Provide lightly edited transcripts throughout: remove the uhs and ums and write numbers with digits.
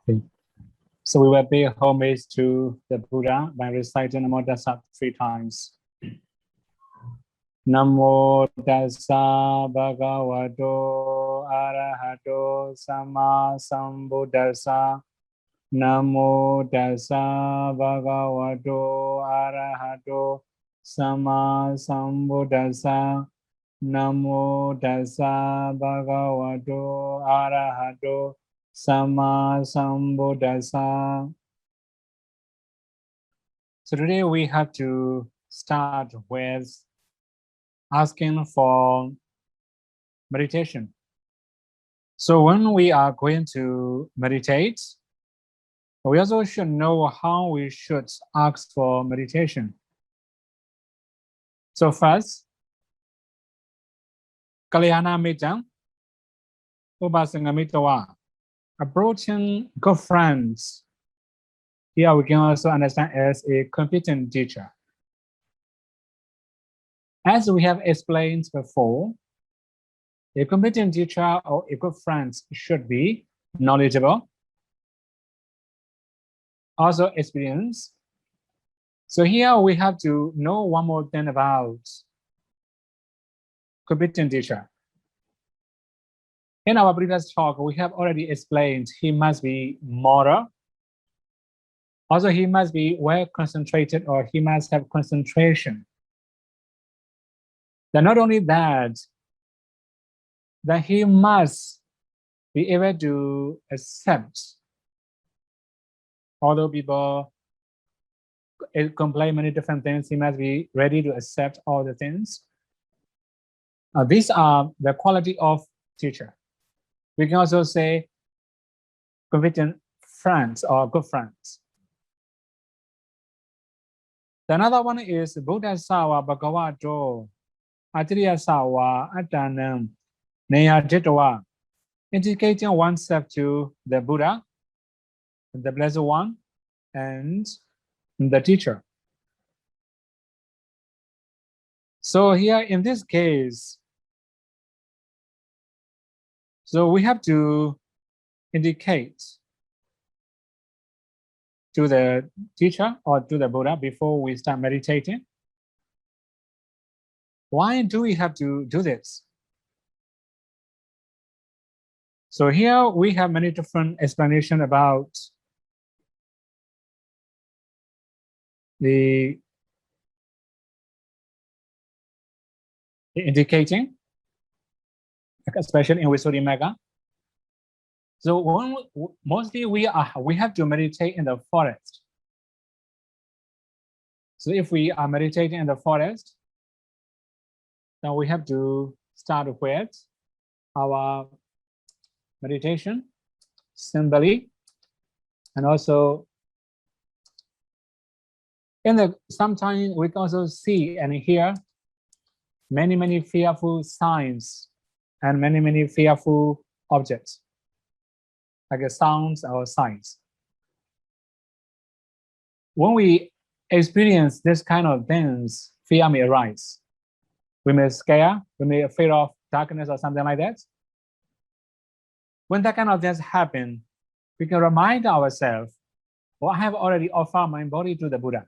Okay. So we will pay homage to the Buddha by reciting Namo Tassa 3 times. Namo Tassa Bhagavato Arahato Sama Sambuddhassa. Namo Tassa Bhagavato Arahato Sama Sambuddhassa. Namo Tassa Bhagavato Arahato Sama Sambuddhassa. So today we have to start with asking for meditation. So when we are going to meditate, we also should know how we should ask for meditation. So first, Kalyana Mitta, Upasanga Mittawa, approaching good friends. Here we can also understand as a competent teacher. As we have explained before, a competent teacher or a good friend should be knowledgeable, also experienced. So here we have to know one more thing about competent teacher. In our previous talk, we have already explained he must be moral. Also, he must be well concentrated, or he must have concentration. Then not only that, that he must be able to accept, although people complain many different things, he must be ready to accept all the things. These are the quality of teacher. We can also say competent friends or good friends. The another one is Buddha Sawa Bhagavato Atriya Sawa Atanam Neya Jitwa, indicating oneself to the Buddha, the Blessed One, and the teacher. So here in this case, so we have to indicate to the teacher or to the Buddha before we start meditating. Why do we have to do this? So here we have many different explanations about the indicating, especially in Visuddhimagga. So mostly we have to meditate in the forest. So if we are meditating in the forest, then we have to start with our meditation simply, and also sometimes we can also see and hear many fearful signs and many fearful objects, like sounds or signs. When we experience this kind of things, fear may arise. We may scare, we may afraid of darkness or something like that. When that kind of things happen, we can remind ourselves, well, I have already offered my body to the Buddha.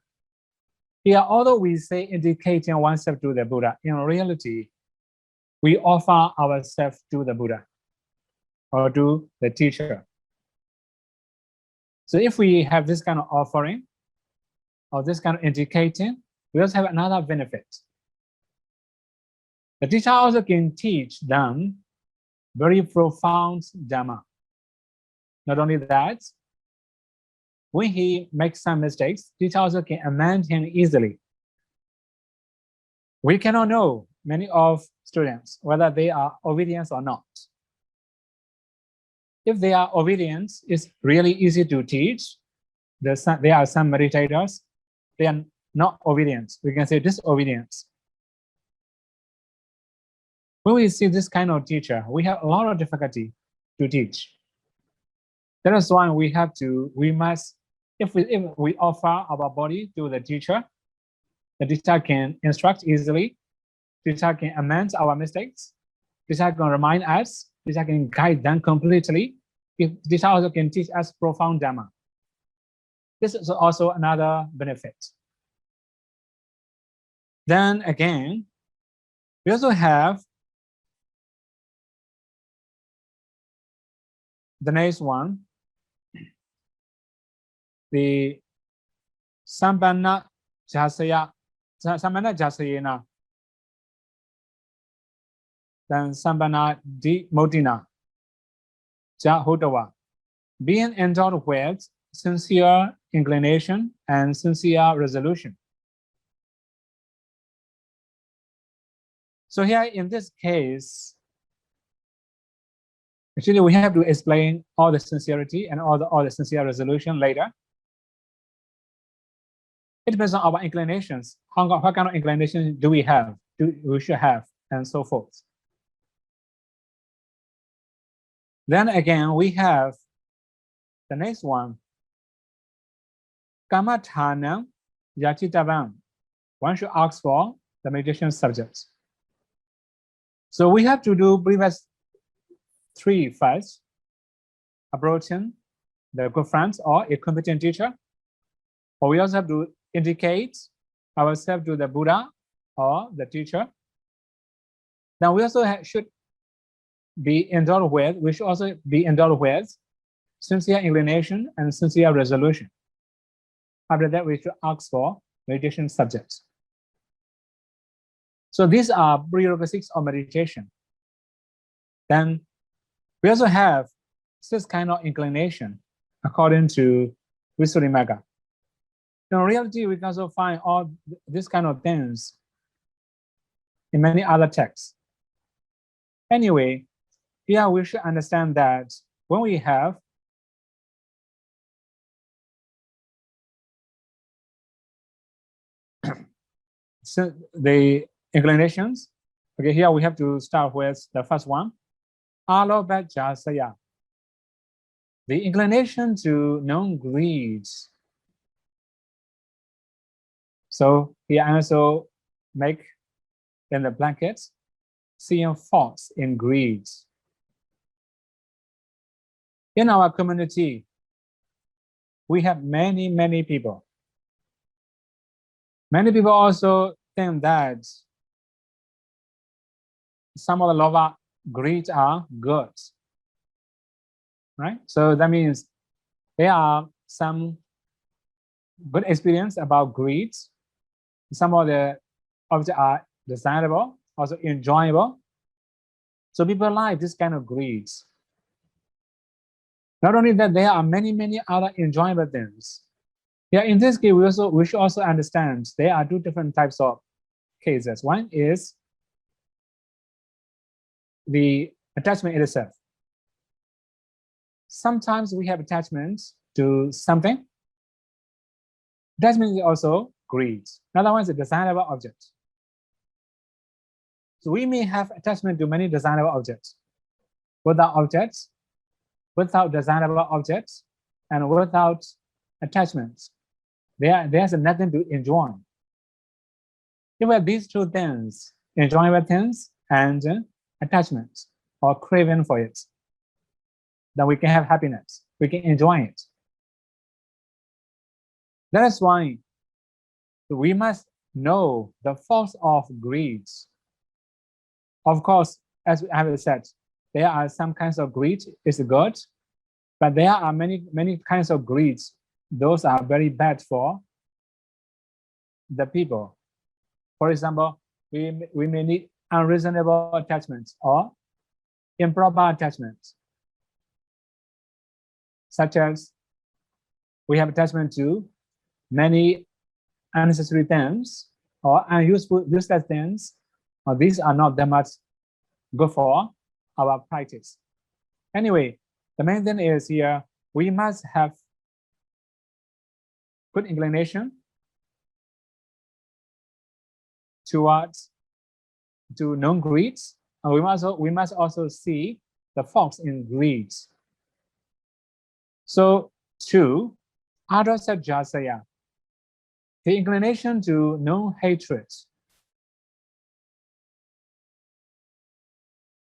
Here, although we say indicating oneself to the Buddha, in reality, we offer ourselves to the Buddha or to the teacher. So if we have this kind of offering or this kind of indicating, we also have another benefit. The teacher also can teach them very profound Dhamma. Not only that, when he makes some mistakes, teacher also can amend him easily. We cannot know many of students whether they are obedient or not. If they are obedient, it's really easy to teach. There are some meditators, they are not obedient. We can say disobedience. When we see this kind of teacher, we have a lot of difficulty to teach. That is why we must, if we offer our body to the teacher can instruct easily, the teacher can amend our mistakes, the teacher can remind us, the teacher can guide them completely. if this also can teach us profound Dhamma. This is also another benefit. Then again, we also have the next one, the Sampanna Jasayena, then Sampanna Di Modina, Jahotawa, being endowed with sincere inclination and sincere resolution. So here in this case, actually we have to explain all the sincerity and all the sincere resolution later. It depends on our inclinations. What kind of inclination do we have? We should have, and so forth. Then again, we have the next one. Kamathanam Yachitavam. One should ask for the meditation subjects. So we have to do previous three first. Approaching the good friends or a competent teacher. Or we also have to indicate ourselves to the Buddha or the teacher. Now we also should be endowed with, we should also be endowed with sincere inclination and sincere resolution. After that, we should ask for meditation subjects. So these are prerequisites of meditation. Then we also have this kind of inclination according to Visuddhimagga. In reality, we can also find all these kind of things in many other texts. Anyway, here we should understand that when we have the inclinations, okay, here we have to start with the first one, Alobha Jasaya, the inclination to non-greed. So here I also make in the blankets, seeing faults in greed. In our community, we have many people. Many people also think that some of the lova greed are good, right? So that means there are some good experience about greed. Some of the objects are desirable, also enjoyable. So people like this kind of greed. Not only that, there are many other enjoyable things. Yeah, in this case, we should also understand there are two different types of cases. One is the attachment itself. Sometimes we have attachments to something. Attachment is also greed. Another one is a desirable object. So we may have attachment to many desirable objects. Without desirable objects, and without attachments, there's nothing to enjoy. If we have these two things, enjoyable things and attachments or craving for it, then we can have happiness. We can enjoy it. That is why we must know the force of greed. Of course, as I have said, there are some kinds of greed is good, but there are many kinds of greeds. Those are very bad for the people. For example, we may need unreasonable attachments or improper attachments, such as we have attachment to many unnecessary things or unuseful, useless things. These are not that much good for our practice. Anyway, the main thing is here, we must have good inclination towards to non-greeds, and we must also see the faults in greeds. So two, Adasa Jasaya, the inclination to non-hatred.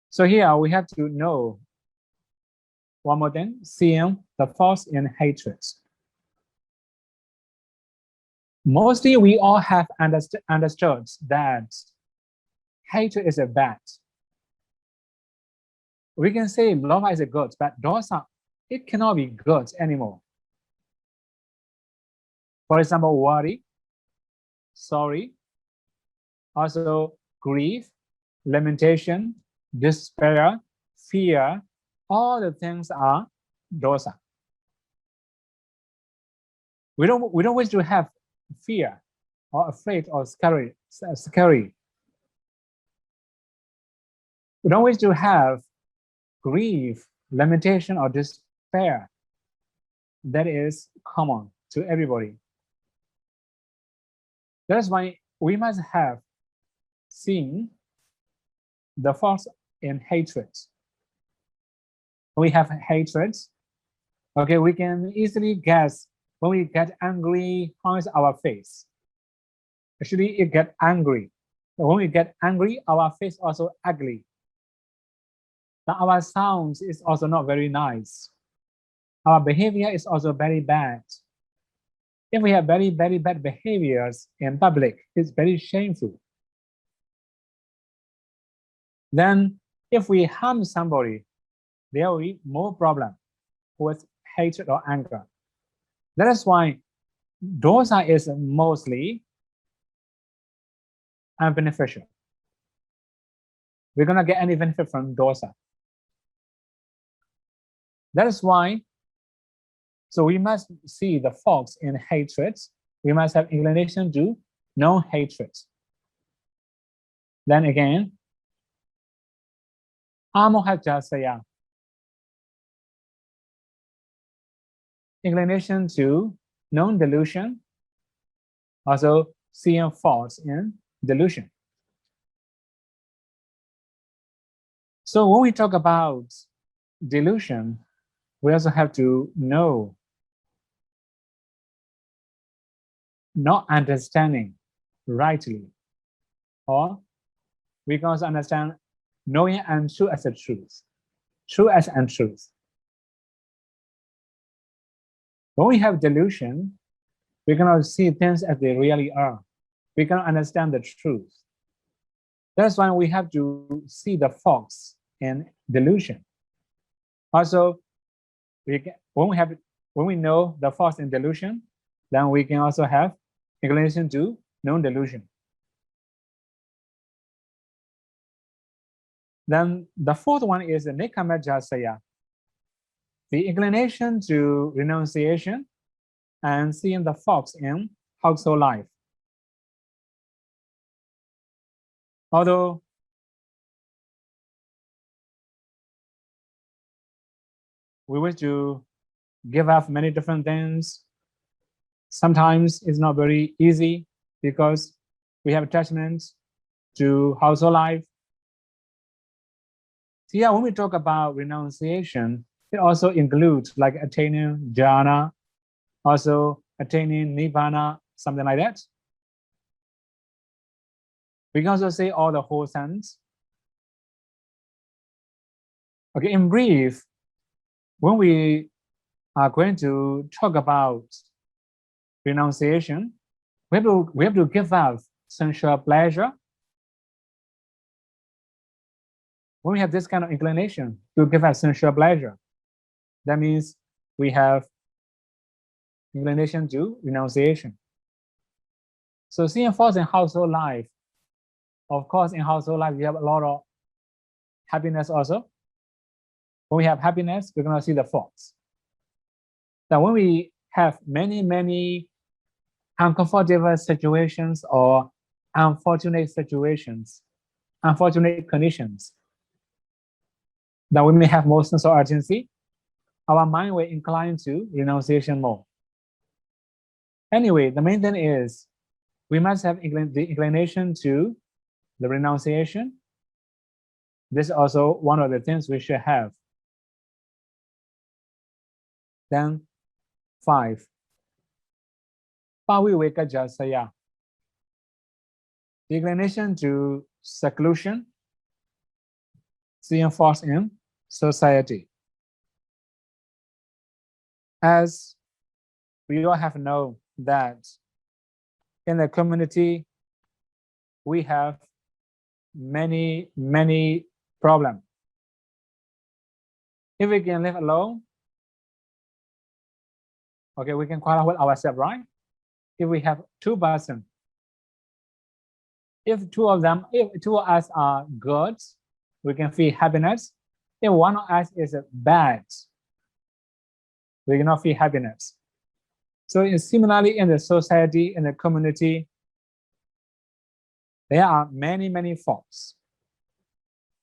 So here we have to know one more thing, seeing the faults in hatred. Mostly we all have understood that hatred is a bad. We can say love is a good, but dosa, it cannot be good anymore. For example, worry, sorry, also grief, lamentation, despair, fear, all the things are dosa. We don't wish to have fear or afraid or scary. We don't wish to have grief, lamentation, or despair. That is common to everybody. That's why we must have seen the faults in hatred. We have hatred. Okay, we can easily guess when we get angry, how is our face? Actually, it gets angry. When we get angry, our face also ugly. Now, our sound is also not very nice. Our behavior is also very bad. If we have very, very bad behaviors in public, it's very shameful. Then, if we harm somebody, there will be more problem with hatred or anger. That is why dosa is mostly unbeneficial. We're gonna get any benefit from dosa. That is why, so we must see the faults in hatred. We must have inclination to non-hatred. Then again, amohajasaya, inclination to non-delusion, also seeing faults in delusion. So when we talk about delusion, we also have to know not understanding rightly, or we can also understand knowing untrue as a truth, true as untruth. When we have delusion, we cannot see things as they really are. We cannot understand the truth. That's why we have to see the faults in delusion. Also, when we know the faults in delusion, then we can also have inclination to non-delusion. Then the fourth one is the Nikamajasaya, the inclination to renunciation and seeing the faults in household life. Although we wish to give up many different things, sometimes it's not very easy because we have attachments to household life. So yeah, when we talk about renunciation, it also includes like attaining jhana, also attaining nirvana, something like that. We can also say all the whole sentence. Okay, in brief, when we are going to talk about renunciation, we have to give up sensual pleasure. When we have this kind of inclination to give up sensual pleasure, that means we have inclination to renunciation. So seeing faults in household life, of course, in household life, you have a lot of happiness also. When we have happiness, we're going to see the faults. Now, when we have many, many uncomfortable situations or unfortunate situations, unfortunate conditions, that we may have more sense of urgency, our mind will incline to renunciation more. Anyway, the main thing is we must have the inclination to the renunciation. This is also one of the things we should have. Then 5. Pavivekajasaya, the inclination to seclusion, seeing faults in society. As we all have known that in the community, we have many problems. If we can live alone, okay, we can quarrel with ourselves, right? If we have two persons, if two of us are good, we can feel happiness. If one of us is bad, we cannot feel happiness. So similarly, in the society, in the community, there are many faults,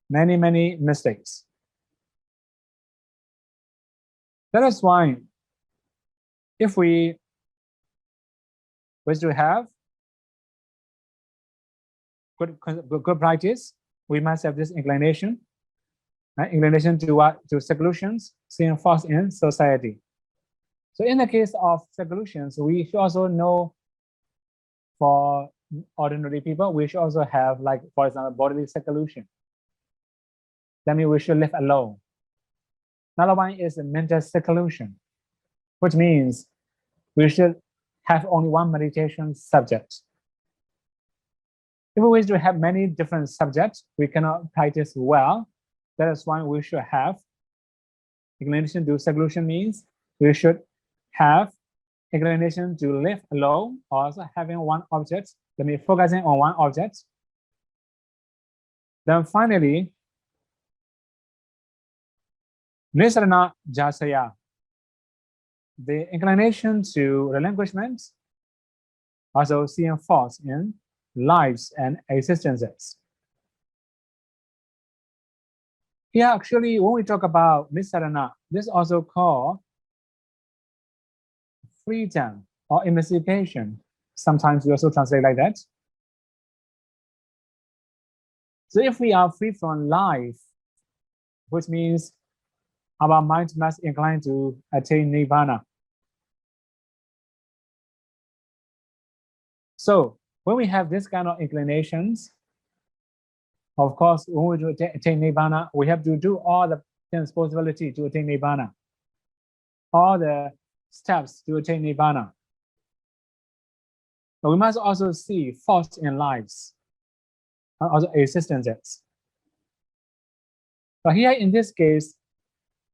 many mistakes. That is why if we wish to have good practice, we must have this inclination, right? Inclination to what? To seclusions, seeing faults in society. So in the case of seclusions, we should also know, for ordinary people, we should also have, like, for example, bodily seclusion. That means we should live alone. Another one is mental seclusion, which means we should have only one meditation subject. If we wish to have many different subjects, we cannot practice well. That is why we should have inclination to seclusion, means we should have inclination to live alone, also having one object, that means focusing on one object. Then finally, Nisarana Jasaya, the inclination to relinquishment, also seeing faults in lives and existences. Here, actually, when we talk about Nisarana, this is also called freedom or emancipation. Sometimes we also translate like that. So if we are free from life, which means our mind must incline to attain Nirvana. So when we have this kind of inclinations, of course, when we attain Nirvana, we have to do all the responsibility to attain Nirvana, all the steps to attain Nirvana. But we must also see faults in lives and also existences. But here in this case,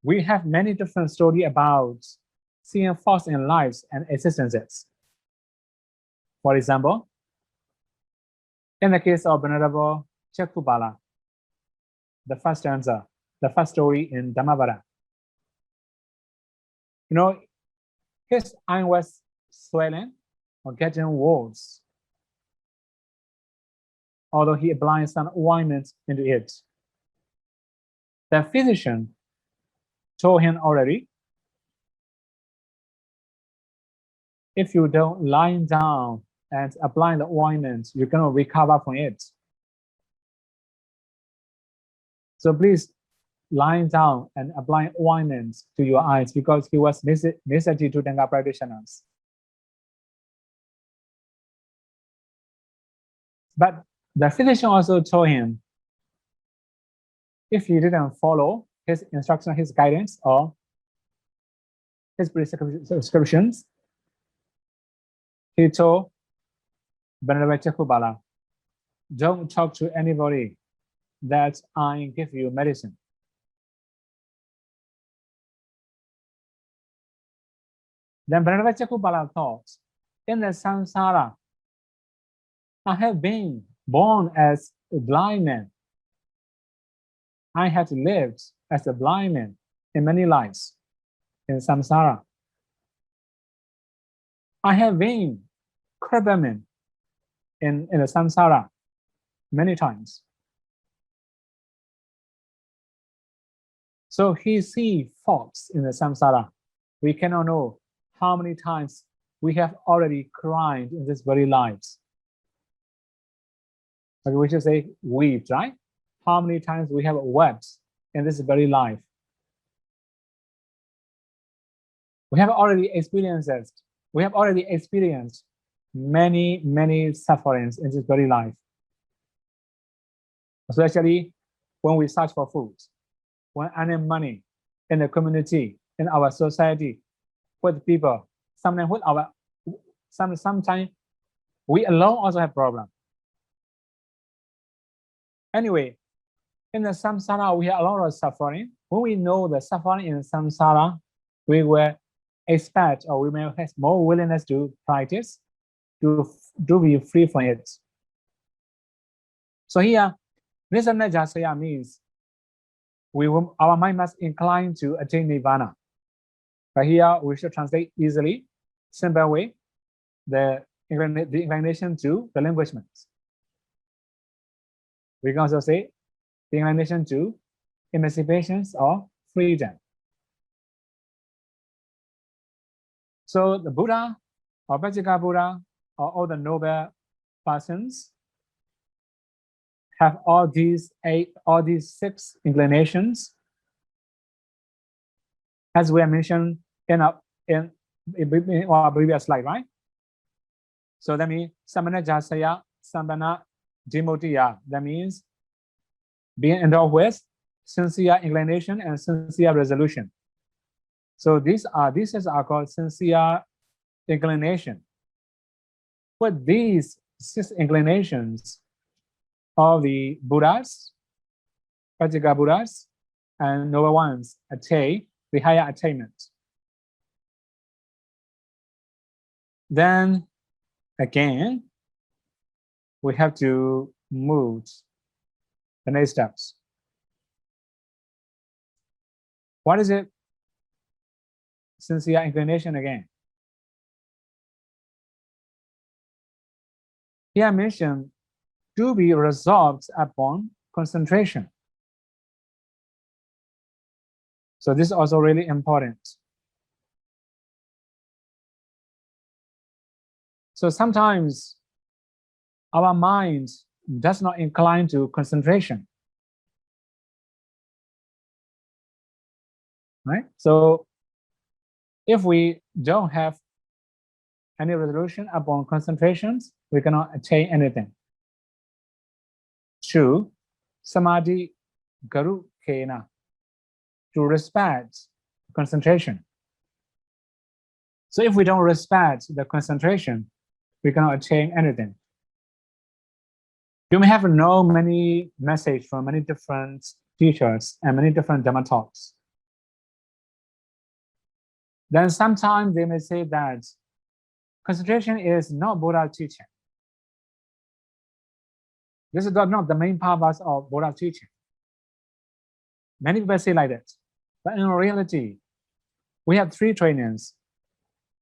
we have many different stories about seeing faults in lives and existences. For example, in the case of Venerable Chakubala, the first stanza, the first story in Dhammavada, you know, his eye was swelling or getting worse, although he applied some ointment into it. The physician told him already, if you don't lie down and apply the ointment, you're going to recover from it. So please lie down and apply ointment to your eyes, because he was necessary to Dhamma practitioners. But the physician also told him, if he didn't follow his instruction, his guidance, or his prescriptions, he told Venerable Chakubala, don't talk to anybody that I give you medicine. Then Venerable Chakubala thought, in the samsara, I have been born as a blind man. I have lived as a blind man in many lives in samsara. I have been crippled in the samsara many times. So he sees faults in the samsara. We cannot know how many times we have already cried in this very lives. Okay, we should say wept, right? How many times we have wept in this very life. We have already experienced many sufferings in this very life. Especially when we search for food, when earning money in the community, in our society, with people. Sometimes with our sometimes we alone also have problem. Anyway, in the samsara, we have a lot of suffering. When we know the suffering in samsara, we will expect, or we may have more willingness to practice, to be free from it. So here, Nisanajasaya means our mind must incline to attain nirvana. But here we should translate easily, simple way, the inclination to relinquishment. We can also say the inclination to emancipation or freedom. So the Buddha or Vajjika Buddha or all the noble persons have all these 6 inclinations, as we have mentioned in our previous slide, right? So that means Samana Jasaya, Sambana Dimotiya. That means being endowed with sincere inclination and sincere resolution. So these are called sincere inclination. With these 6 inclinations of the Buddhas, Vajjika Buddhas, and noble ones attain the higher attainment. Then again, we have to move the next steps. What is it? Sincere inclination again. Here I mentioned to be resolved upon concentration. So this is also really important. So sometimes our mind does not incline to concentration, right? So if we don't have any resolution upon concentrations, we cannot attain anything. Two, Samadhi Garu Kena, to respect concentration. So if we don't respect the concentration, we cannot attain anything. You may have known many messages from many different teachers and many different Dhamma talks. Then sometimes they may say that concentration is not Buddha teaching. This is not the main purpose of Buddha teaching. Many people say like that. But in reality, we have 3 trainings: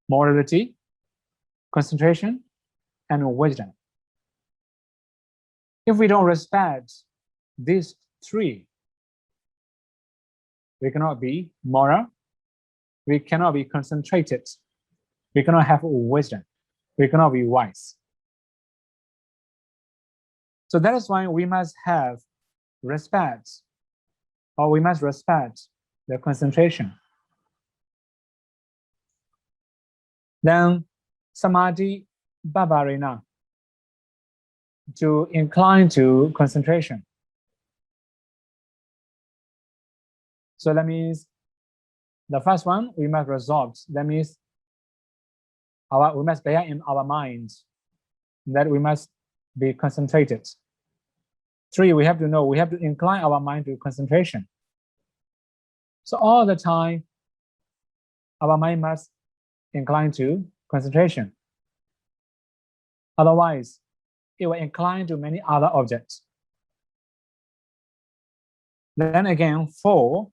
morality, concentration, and wisdom. If we don't respect these 3, we cannot be moral, we cannot be concentrated, we cannot have wisdom, we cannot be wise. So that is why we must have respect, or we must respect the concentration. Then Samadhi Bhavarena, to incline to concentration. So that means the first one, we must resolve. That means we must bear in our minds that we must be concentrated. 3, we have to know, we have to incline our mind to concentration. So all the time, our mind must incline to concentration. Otherwise, it will incline to many other objects. Then again, 4,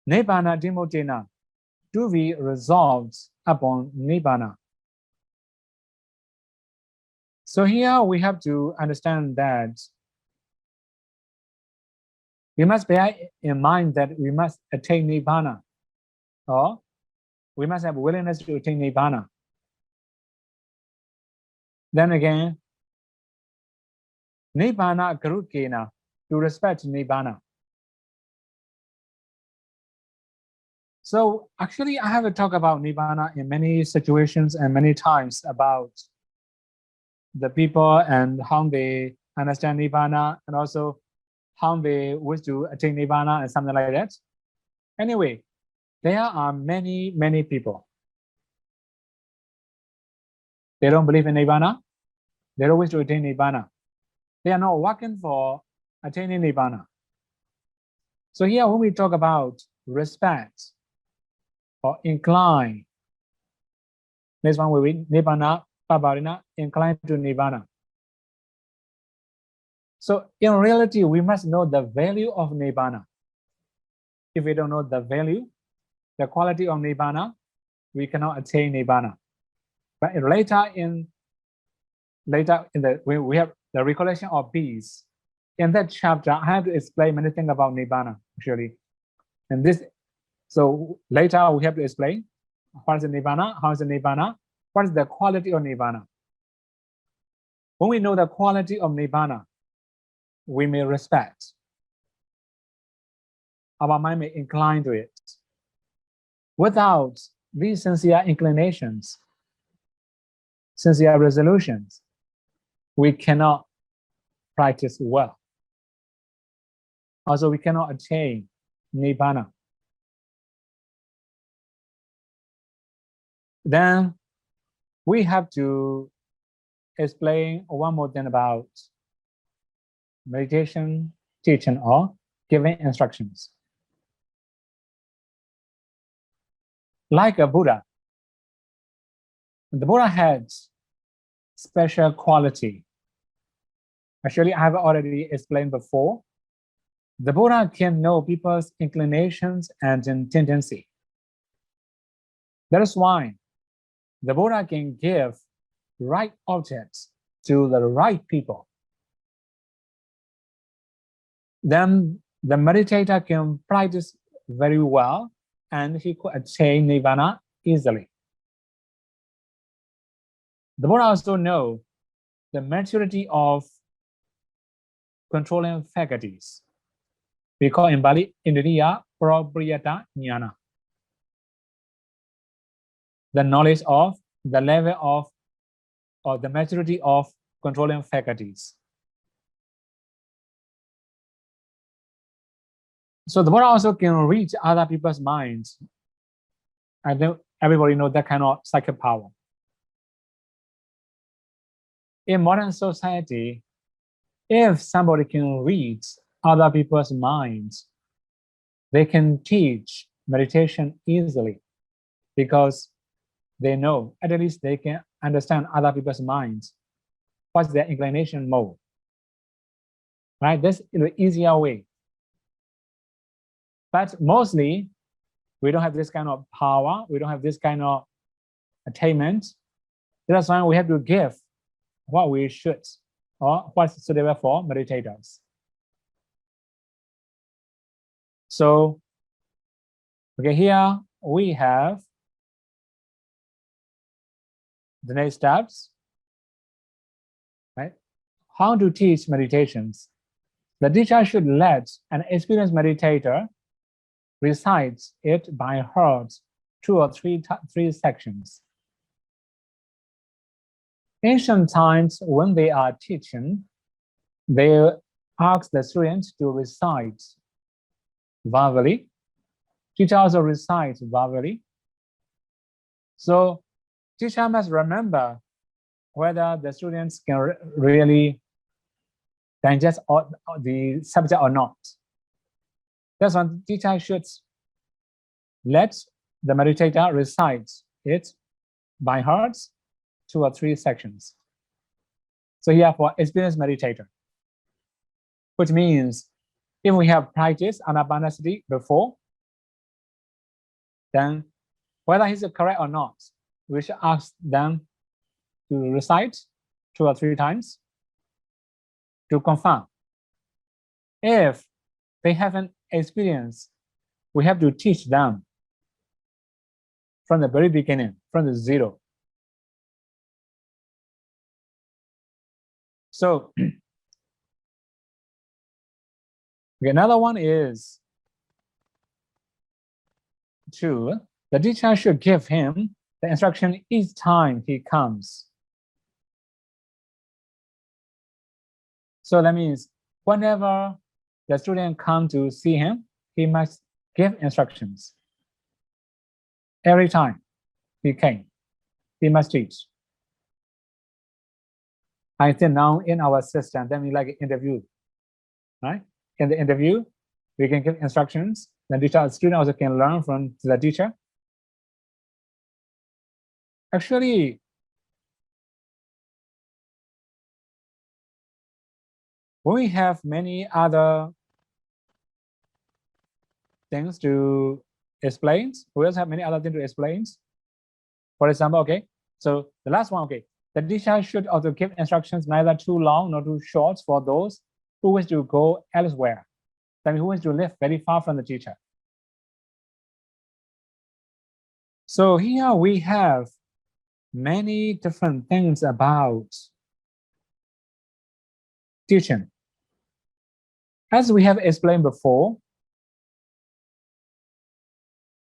Nibbana Dimodena, to be resolved upon Nibbana. So here we have to understand that we must bear in mind that we must attain Nibbana, or we must have willingness to attain Nibbana. Then again, Nibbana Garukena, to respect Nibbana. So actually, I have to talk about Nibbana in many situations and many times about the people and how they understand Nibbana, and also how they wish to attain Nibbana and something like that. Anyway, there are many people. They don't believe in Nirvana. They don't wish to attain Nirvana. They are not working for attaining Nirvana. So here when we talk about respect or incline, this one we read Nibbana, Pavarina, incline to Nirvana. So in reality, we must know the value of Nibbana. If we don't know the value, the quality of Nibbana, we cannot attain Nibbana. But later in the we have the recollection of peace. In that chapter, I have to explain many things about Nibbana actually. And this, so later we have to explain what is the Nibbana, how is the Nibbana, what is the quality of Nibbana. When we know the quality of Nibbana, we may respect. Our mind may incline to it. Without these sincere inclinations, sincere resolutions, we cannot practice well. Also, we cannot attain Nibbana. Then we have to explain one more thing about meditation, teaching, or giving instructions. Like a Buddha, the Buddha had special quality. Actually, I have already explained before. The Buddha can know people's inclinations and tendency. That is why the Buddha can give right objects to the right people. Then the meditator can practice very well and he could attain Nirvana easily. The Buddha also knows the maturity of controlling faculties. We call in Bali, Indriya Prapriyata Jnana. The knowledge of the level of or the maturity of controlling faculties. So the Buddha also can reach other people's minds. I think everybody knows that kind of psychic power. In modern society, if somebody can read other people's minds, they can teach meditation easily because they know, at least they can understand other people's minds. What's their inclination mode? Right? This is the easier way. But mostly, we don't have this kind of power. We don't have this kind of attainment. That's why we have to give what we should or what's suitable for meditators. So, okay, here we have the next steps, right? How to teach meditations. The teacher should let an experienced meditator recite it by heart 2 or 3 sections. Ancient times, when they are teaching, they ask the students to recite verbally. Teacher also recites verbally. So teacher must remember whether the students can really digest the subject or not. That's why the teacher should let the meditator recite it by heart 2 or 3 sections. So here for experienced meditator, which means if we have practiced anapanasati before, then whether he's correct or not, we should ask them to recite 2 or 3 times to confirm. If they haven't experienced, we have to teach them from the very beginning, from the zero. So another one is the teacher should give him the instruction each time he comes. So that means whenever the student comes to see him, he must give instructions. Every time he came, he must teach. I think now in our system, then we like interview, right? In the interview, we can give instructions. The teacher, student also can learn from the teacher. Actually, we have many other things to explain. We also have many other things to explain. For example, okay, so the last one, okay, the teacher should also give instructions neither too long nor too short for those who wish to go elsewhere. That means who wish to live very far from the teacher. So here we have many different things about teaching. As we have explained before,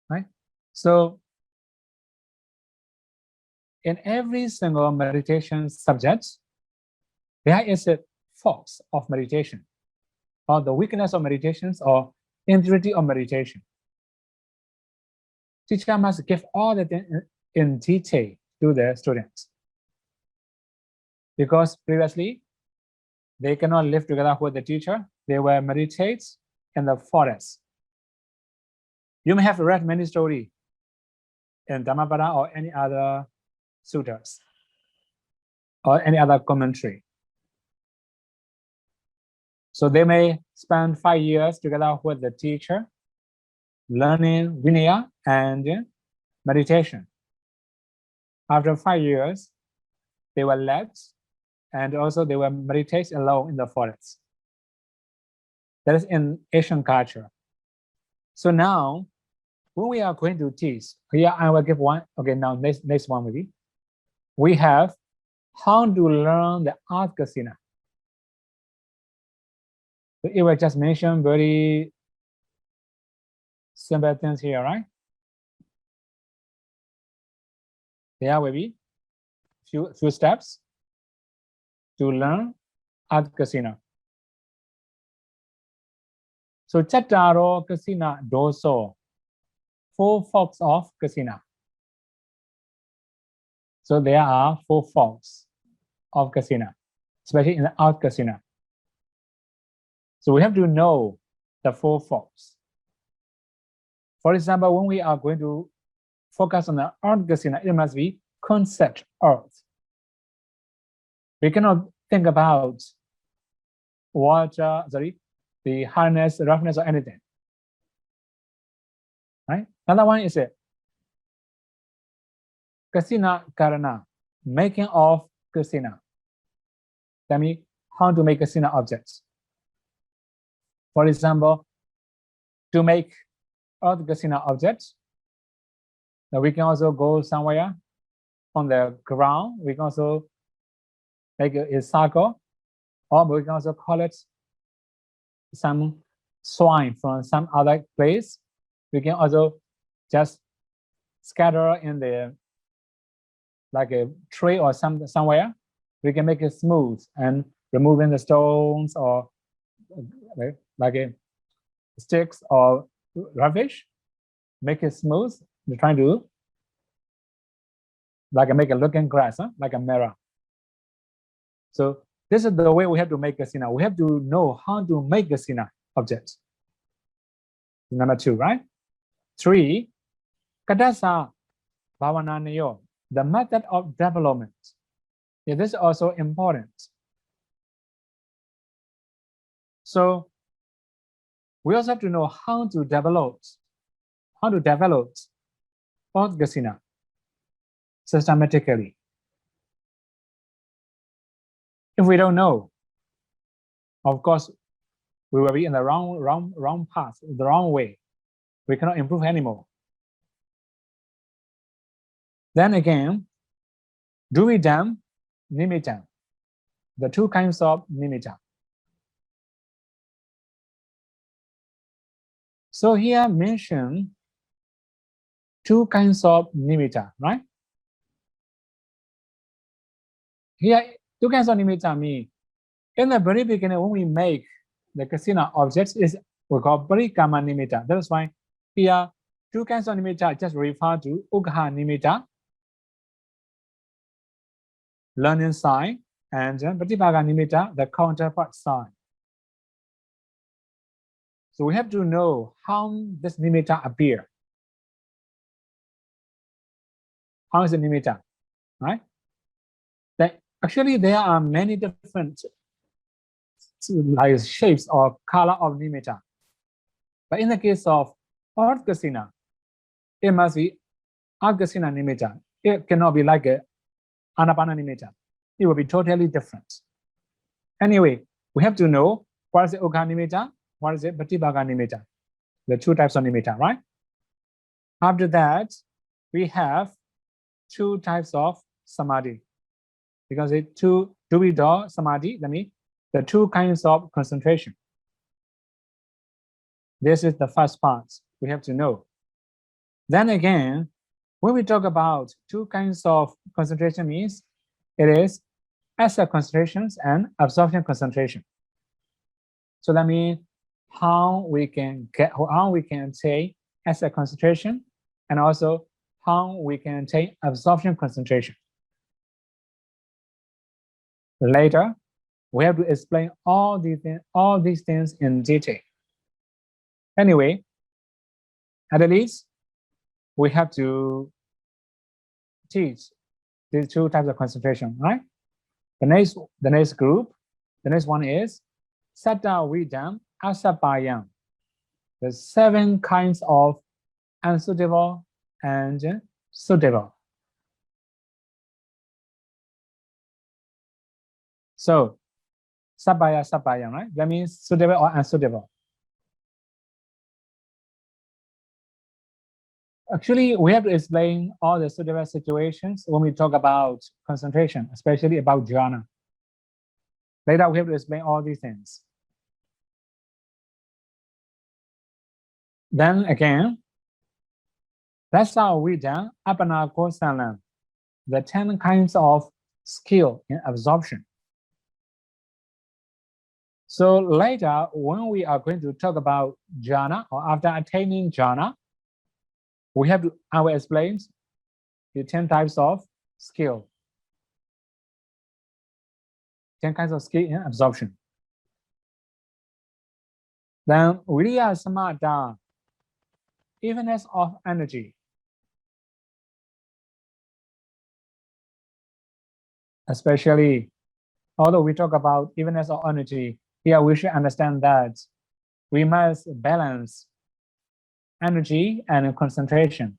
right? So in every single meditation subject, there is a faults of meditation, or the weakness of meditations, or impurity of meditation. Teacher must give all the things in detail to the students, because previously they cannot live together with the teacher. They will meditate in the forest. You may have read many stories in Dhammapada or any other sutras or any other commentary. So they may spend 5 years together with the teacher, learning Vinaya and meditation. After 5 years, they were left, and also they will meditate alone in the forest. That is in Asian culture. So now, when we are going to teach, here I will give one. Okay, now next one maybe. We have how to learn the art Kasina. So it will just mention very simple things here, right? There will be few steps to learn art Kasina. So Chattaro Kasina Doso, 4 forks of Kasina. So there are 4 forks of Kasina, especially in the art Kasina. So we have to know the 4 forks. For example, when we are going to focus on the art Kasina, it must be concept art. We cannot think about water, the hardness, roughness, or anything. Right? Another one is Kasina Karana, making of Kasina. That means how to make Kasina objects. For example, to make all the Kasina objects, now we can also go somewhere on the ground. We can also make a circle, or we can also call it some swine from some other place. We can also just scatter in the like a tree or somewhere. We can make it smooth and removing the stones or like a sticks or rubbish. Make it smooth. We're trying to like make a looking glass, like a mirror. So this is the way we have to make Kasina. We have to know how to make Kasina objects. Number 2, right? 3, Kadasa Bhavana Niyo, the method of development. Yeah, this is also important. So we also have to know how to develop both Kasina systematically. If we don't know, of course, we will be in the wrong path, the wrong way. We cannot improve anymore. Then again, Duvidam, Nimitam, the 2 kinds of Nimitam. So here mention 2 kinds of Nimitta, right? Here, 2 kinds of Nimitta mean, in the very beginning, when we make the Kasina objects, is we call Parikama Nimitta. That is why here two kinds of nimitta just refer to Ukha nimitta, learning sign, and Pratibhaga nimitta, the counterpart sign. So we have to know how this nimitta appear. How is the nimitta, right? That actually there are many different like shapes or color of nimitta. But in the case of Earth Kasina, it must be Earth Kasina nimitta. It cannot be like a Anapana nimitta. It will be totally different. Anyway, we have to know what is the Ukha nimitta, what is the Pratibhaga nimitta, the two types of nimitta, right? After that, we have two types of samadhi. Because it two Duvida samadhi, that means the two kinds of concentration. This is the first part we have to know. Then again, when we talk about two kinds of concentration, means it is asset concentrations and absorption concentration. So that means how we can take asset concentration and also how we can take absorption concentration. Later, we have to explain all these things in detail. Anyway, at least we have to teach these two types of concentration, right? The next group, the next one is Satta Vidam Asapayam. The 7 kinds of unsuitable and suitable. So, sapayam, right? That means suitable or unsuitable. Actually, we have to explain all the suitable situations when we talk about concentration, especially about jhana. Later, we have to explain all these things. Then again, that's how we done Apana Kosalam, the 10 kinds of skill in absorption. So later, when we are going to talk about jhana, or after attaining jhana, I will explain the 10 types of skill. 10 kinds of skill in absorption. Then Viriya Samadha, evenness of energy. Especially, although we talk about evenness of energy, here we should understand that we must balance energy and concentration,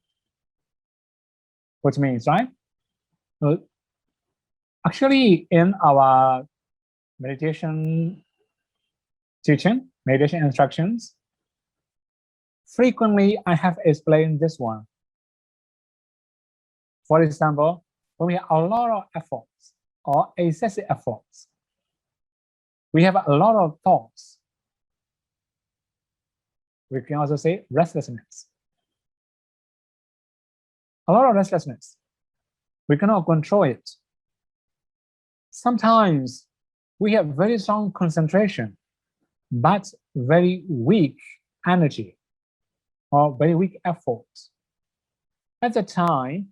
which means, right? Actually, in our meditation teaching, meditation instructions, frequently I have explained this one. For example, when we have a lot of efforts or excessive efforts, we have a lot of thoughts. We can also say restlessness. A lot of restlessness. We cannot control it. Sometimes we have very strong concentration, but very weak energy or very weak efforts. At the time,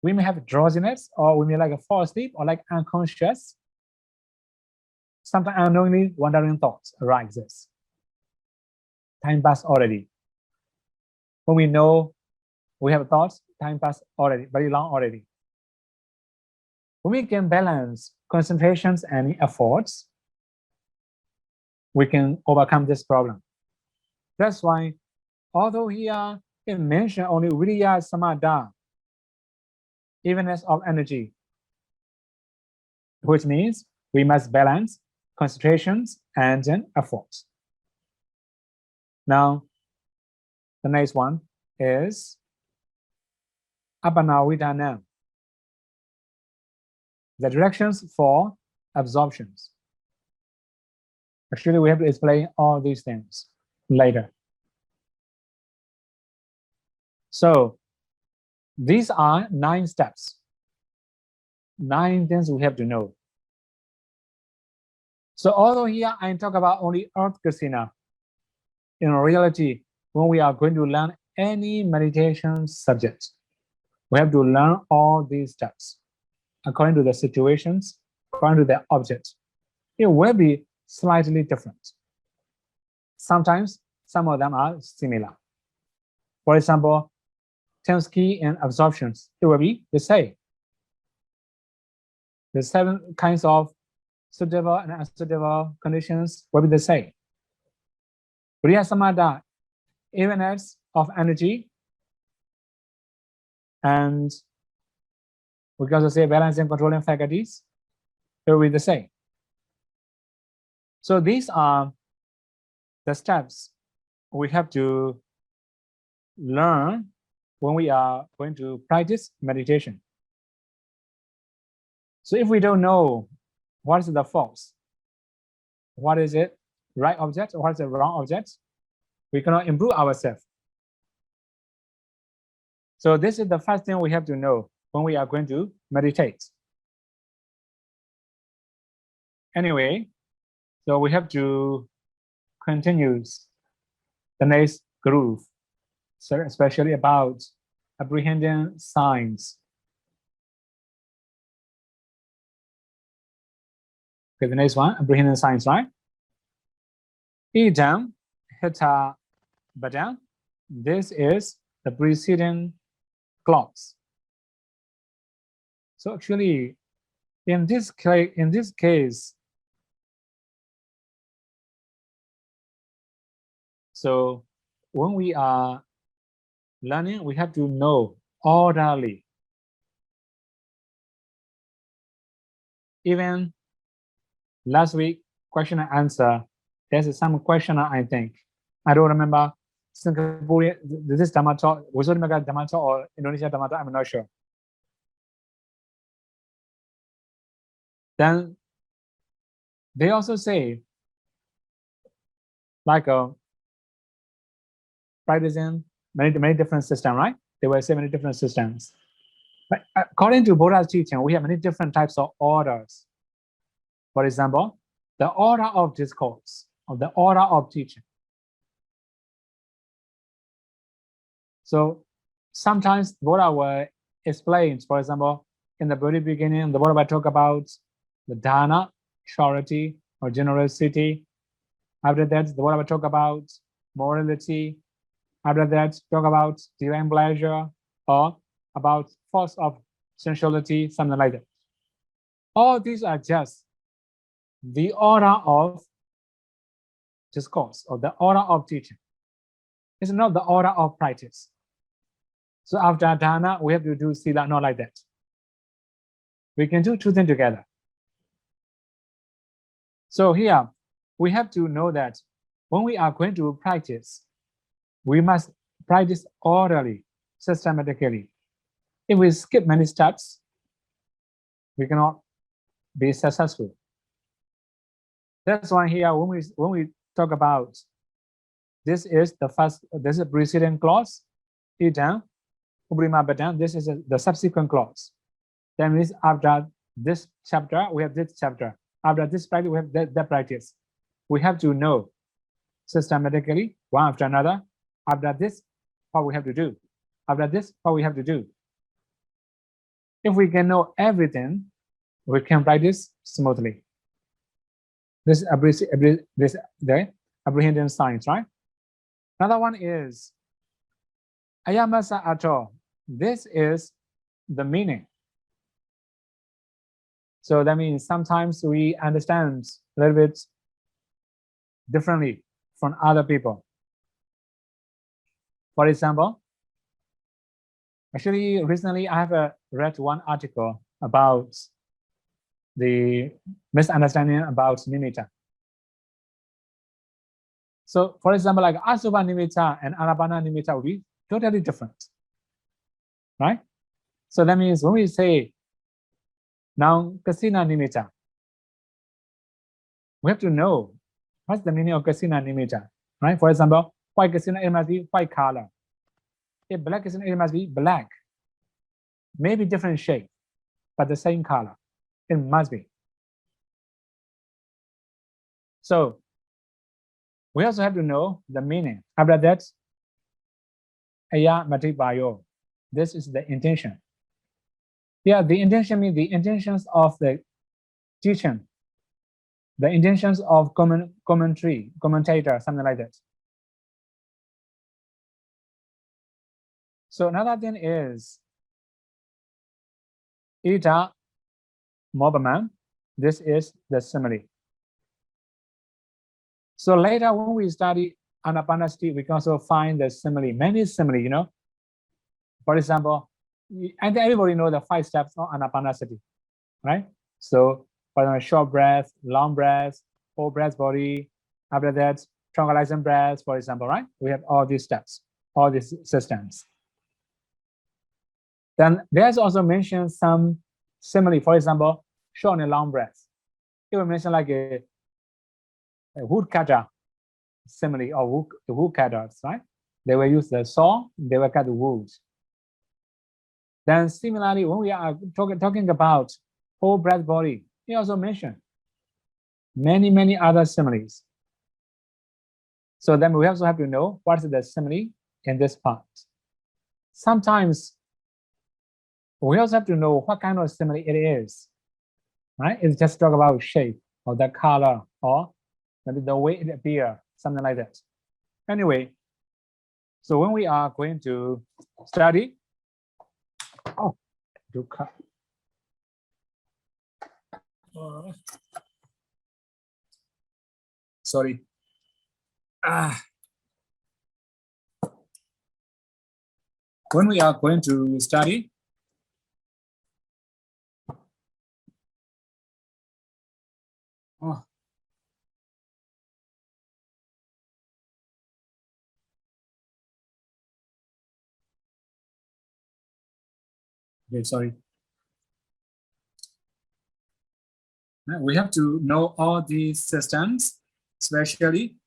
we may have drowsiness, or we may like fall asleep, or like unconscious. Sometimes unknowingly wandering thoughts arises. Time passed already. When we know we have thoughts, time passed already, very long already. When we can balance concentrations and efforts, we can overcome this problem. That's why, although here it mentioned only Viriya Samadha, evenness of energy, which means we must balance concentrations and efforts. Now, the next one is Apanavidana, the directions for absorptions. Actually, we have to explain all these things later. So, these are 9 steps, 9 things we have to know. So, although here I talk about only Earth Kasina, in reality, when we are going to learn any meditation subject, we have to learn all these steps according to the situations, according to the object. It will be slightly different. Sometimes some of them are similar. For example, Tensky and absorptions, it will be the same. The 7 kinds of suitable and unsuitable conditions will be the same. Briya Samadha, evenness of energy, and we can also say balancing controlling faculties, it will be the same. So these are the steps we have to learn when we are going to practice meditation. So if we don't know what is the false, what is it right object, or what is the wrong object, we cannot improve ourselves. So this is the first thing we have to know when we are going to meditate. Anyway, so we have to continue the next groove, so especially about apprehending signs. Okay, the next one, apprehending signs, right? Idam, hita, badam. This is the preceding clause. So actually, in this case, so when we are learning, we have to know orderly. Even last week, question and answer, there's some question, I think. I don't remember. Singaporean, this is Dhamma Talk, Visuddhimagga Dhamma Talk or Indonesia Dhamma Talk, I'm not sure. Then they also say, like practicing many different systems, right? They will say many different systems. But according to Buddha's teaching, we have many different types of orders. For example, the order of discourse, or the order of teaching. So sometimes Buddha will explain, for example, in the very beginning, the Buddha will talk about the dana, charity, or generosity. After that, the Buddha will talk about morality. After that, talk about divine pleasure, or about force of sensuality, something like that. All these are just the order of discourse, or the order of teaching. It's not the order of practice. So after dana, we have to do sila, not like that. We can do 2 things together. So here, we have to know that when we are going to practice, we must practice orderly, systematically. If we skip many steps, we cannot be successful. That's why here, when we talk about this is the first, this is preceding clause, idam, ubrima badam, this is the subsequent clause. That means after this chapter, we have this chapter. After this practice, we have that practice. We have to know systematically, one after another. After this, what we have to do. After this, what we have to do. If we can know everything, we can practice smoothly. This is the apprehending science, right? Another one is ayamasa ato. This is the meaning. So that means sometimes we understand a little bit differently from other people. For example, actually recently I have read one article about the misunderstanding about nimitta. So for example, like asubha nimitta and anapana nimitta will be totally different, right? So that means when we say now Kasina nimitta, we have to know what's the meaning of Kasina nimitta, right? For example, white Kasina, it must be white color. If black Kasina, it must be black. Maybe different shape, but the same color. It must be. So we also have to know the meaning. After that, aya matipayo. This is the intention. Yeah, the intention means the intentions of the teaching, the intentions of commentator, something like that. So another thing is ita mobaman. This is the simile. So later when we study anapanasati, we can also find the simile, many simile, you know. For example, and everybody know the 5 steps of anapanasati, right? So for example, short breath, long breath, whole breath body, after that, tranquilizing breath, for example, right? We have all these steps, all these systems. Then there's also mentioned some simile, for example, short and long breath. It will mention like a woodcutter simile or woodcutters, right? They will use the saw, they will cut the wood. Then similarly, when we are talking about whole breath body, he also mentioned many other similes. So then we also have to know what is the simile in this part. Sometimes we also have to know what kind of simile it is, right? It's just talk about shape or the color or maybe the way it appears, something like that. Anyway, so when we are going to study, sorry. When we are going to study, okay, sorry. We have to know all these systems, especially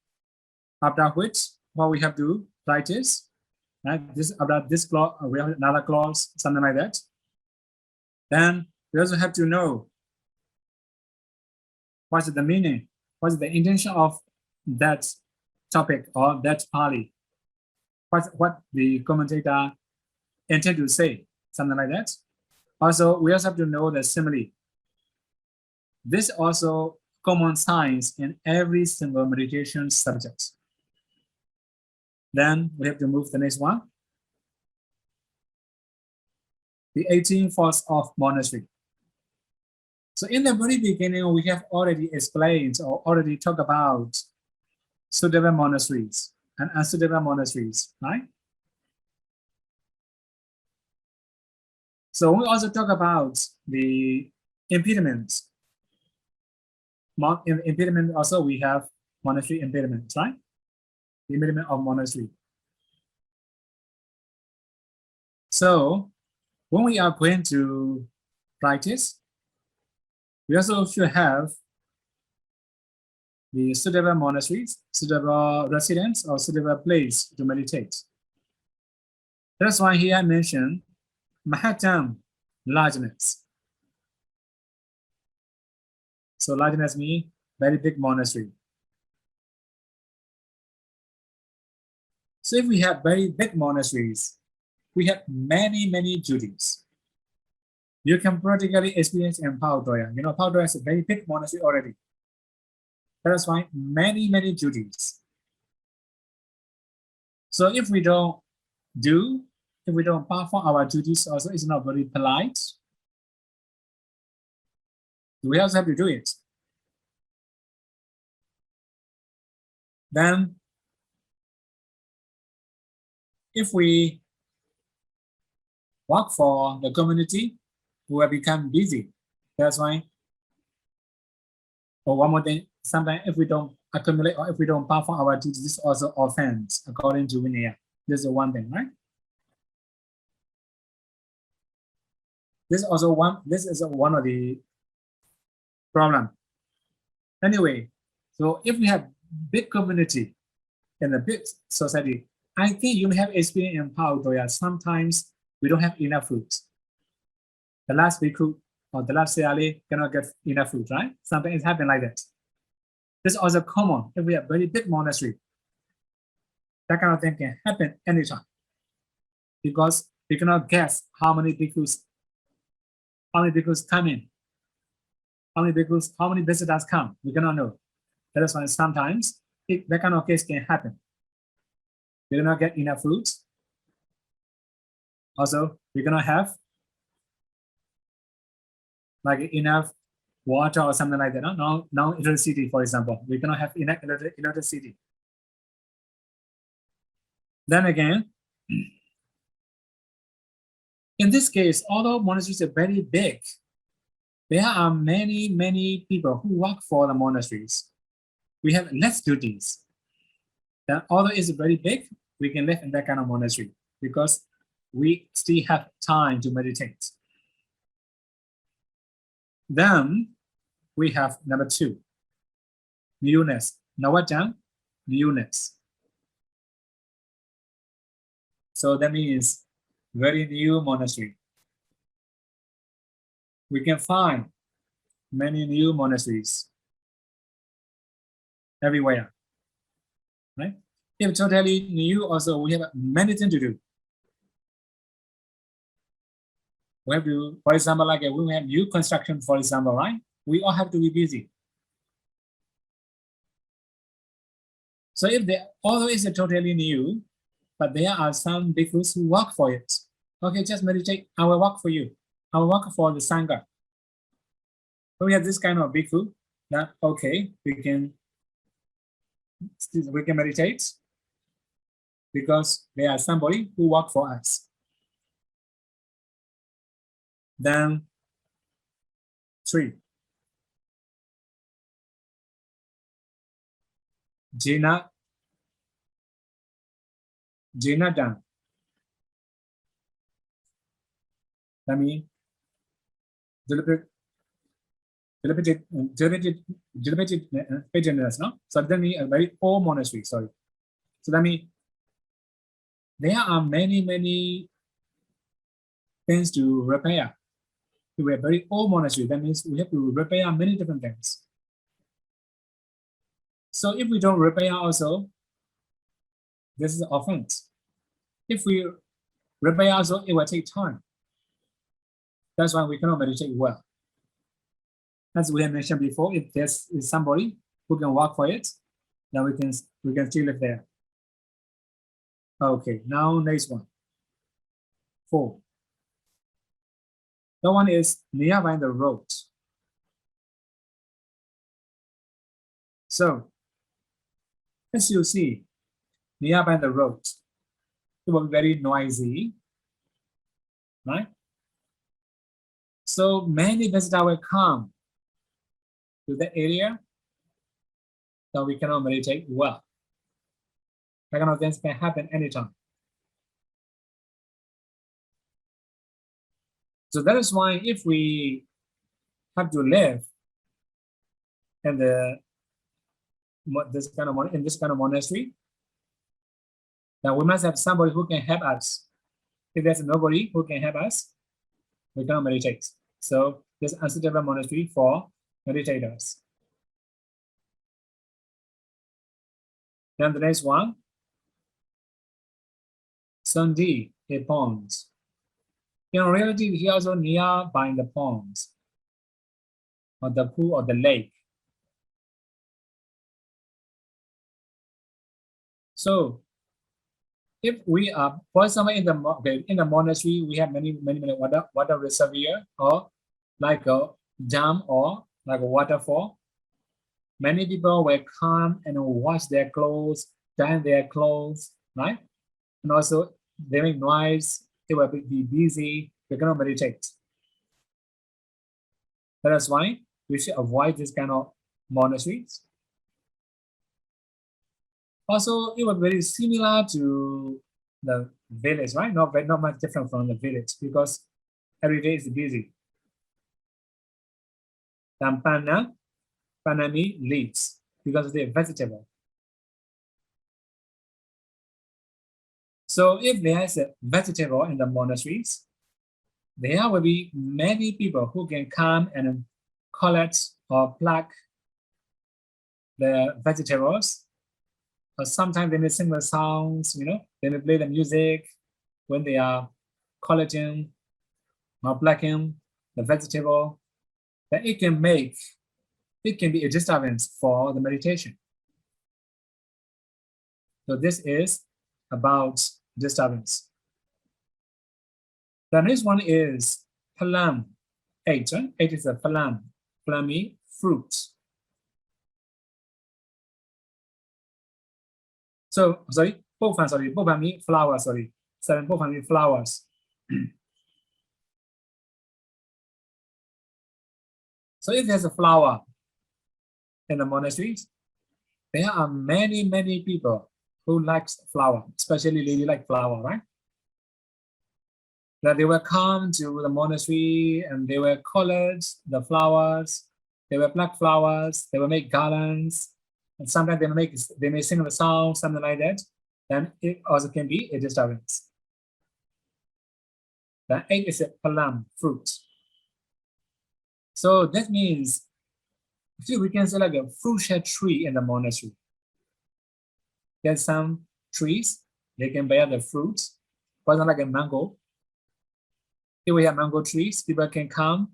after which what we have to practice. Right? This about this clause, we have another clause, something like that. Then we also have to know what's the meaning, what's the intention of that topic or that party, what the commentator intend to say, something like that. Also, we also have to know the simile. This also common science in every single meditation subject. Then we have to move to the next one. The 18 Force of Monastery. So in the very beginning, we have already explained or already talked about suitable monasteries and unsuitable monasteries, right? So we also talk about the impediments. Impediment also we have monastery impediments, right? The impediment of monastery. So when we are going to practice, we also should have the suitable monasteries, suitable residence, or suitable place to meditate. That's why here I mentioned Mahatam, largeness. So largeness means very big monastery. So if we have very big monasteries, we have many duties. You can practically experience in Paodoya. You know, Paodoya is a very big monastery already. That's why many duties. So if we don't perform our duties, also it's not very polite. We also have to do it. Then, if we work for the community, we will become busy. That's why. Or one more thing, sometimes if we don't accumulate or if we don't perform our duties, this is also offense according to Vinaya. This is one thing, right? This is also one of the problem. Anyway, so if we have big community in a big society, I think you may have experience in Paodoya. Sometimes we don't have enough food. The last bhikkhu or the last Sayali cannot get enough food, right? Sometimes it's happening like that. This is also common if we have very big monastery. That kind of thing can happen anytime. because we cannot guess how many bhikkhus come in, how many visitors come. We cannot know. That is why sometimes that kind of case can happen. We do not get enough fruits. Also, we cannot have like enough water or something like that. No electricity, for example. We cannot have enough electricity. Then again, in this case, although monasteries are very big, there are many people who work for the monasteries. We have less duties. Then, although it's very big, we can live in that kind of monastery because we still have time to meditate. Then we have number 2, newness. Nawajam, newness. So that means very new monastery. We can find many new monasteries everywhere, right? If totally new, also we have many things to do. We have to, for example, like we have new construction, for example, right? We all have to be busy. So if although it's totally new, but there are some bhikkhus who work for it. Okay, just meditate. I will work for you. I will work for the sangha. So we have this kind of bhikkhu that okay, we can meditate because there are somebody who work for us. Then 3, Jina done. That means deliberate patroness, no? So that means a very old monastery, sorry. So that means there are many things to repair. We are very old monastery, that means we have to repair many different things. So if we don't repair also, this is an offense. If we repair also, it will take time. That's why we cannot meditate well. As we have mentioned before, if there's somebody who can work for it, then we can still live there. Okay, now next one. 4. That one is nearby the road. So, as you see, nearby the road, it was very noisy, right? So many visitors will come to the area, so we cannot meditate well. That kind of things can happen anytime. So that is why if we have to live in this kind of monastery, then we must have somebody who can help us. If there's nobody who can help us, we cannot meditate. So this is unsuitable monastery for meditators. Then the next one, Sandhi, a pond. In reality, he also nearby the ponds, or the pool, or the lake. So, if we are, for example, in the monastery, we have many water reservoir, or like a dam, or like a waterfall. Many people will come and wash their clothes, dye their clothes, right? And also they make noise. They will be busy. They cannot meditate. That is why we should avoid this kind of monasteries. Also, it was very similar to the village, right? Not much different from the village because every day is busy. Then panami leaves because they're vegetable. So if there is a vegetable in the monasteries, there will be many people who can come and collect or pluck the vegetables. Or sometimes they may sing the songs, they may play the music, when they are collecting or plucking the vegetable, then it can be a disturbance for the meditation. So this is about disturbance. The next one is plum. 8, right? 8 is a plum, plummy fruit. So, sorry, 部分 mean flowers, sorry. 7 部分 mean flowers. So if there's a flower in the monasteries, there are many people who likes flower, especially lady like flower, right? That they will come to the monastery and they will collect the flowers, they will pluck flowers, they will make garlands, and sometimes they may sing the song, something like that. Then it also can be a disturbance. The 8 is a plum fruit. So that means we can say like a fruit shade tree in the monastery. There's some trees, they can bear the fruits, for example, like a mango. If we have mango trees, people can come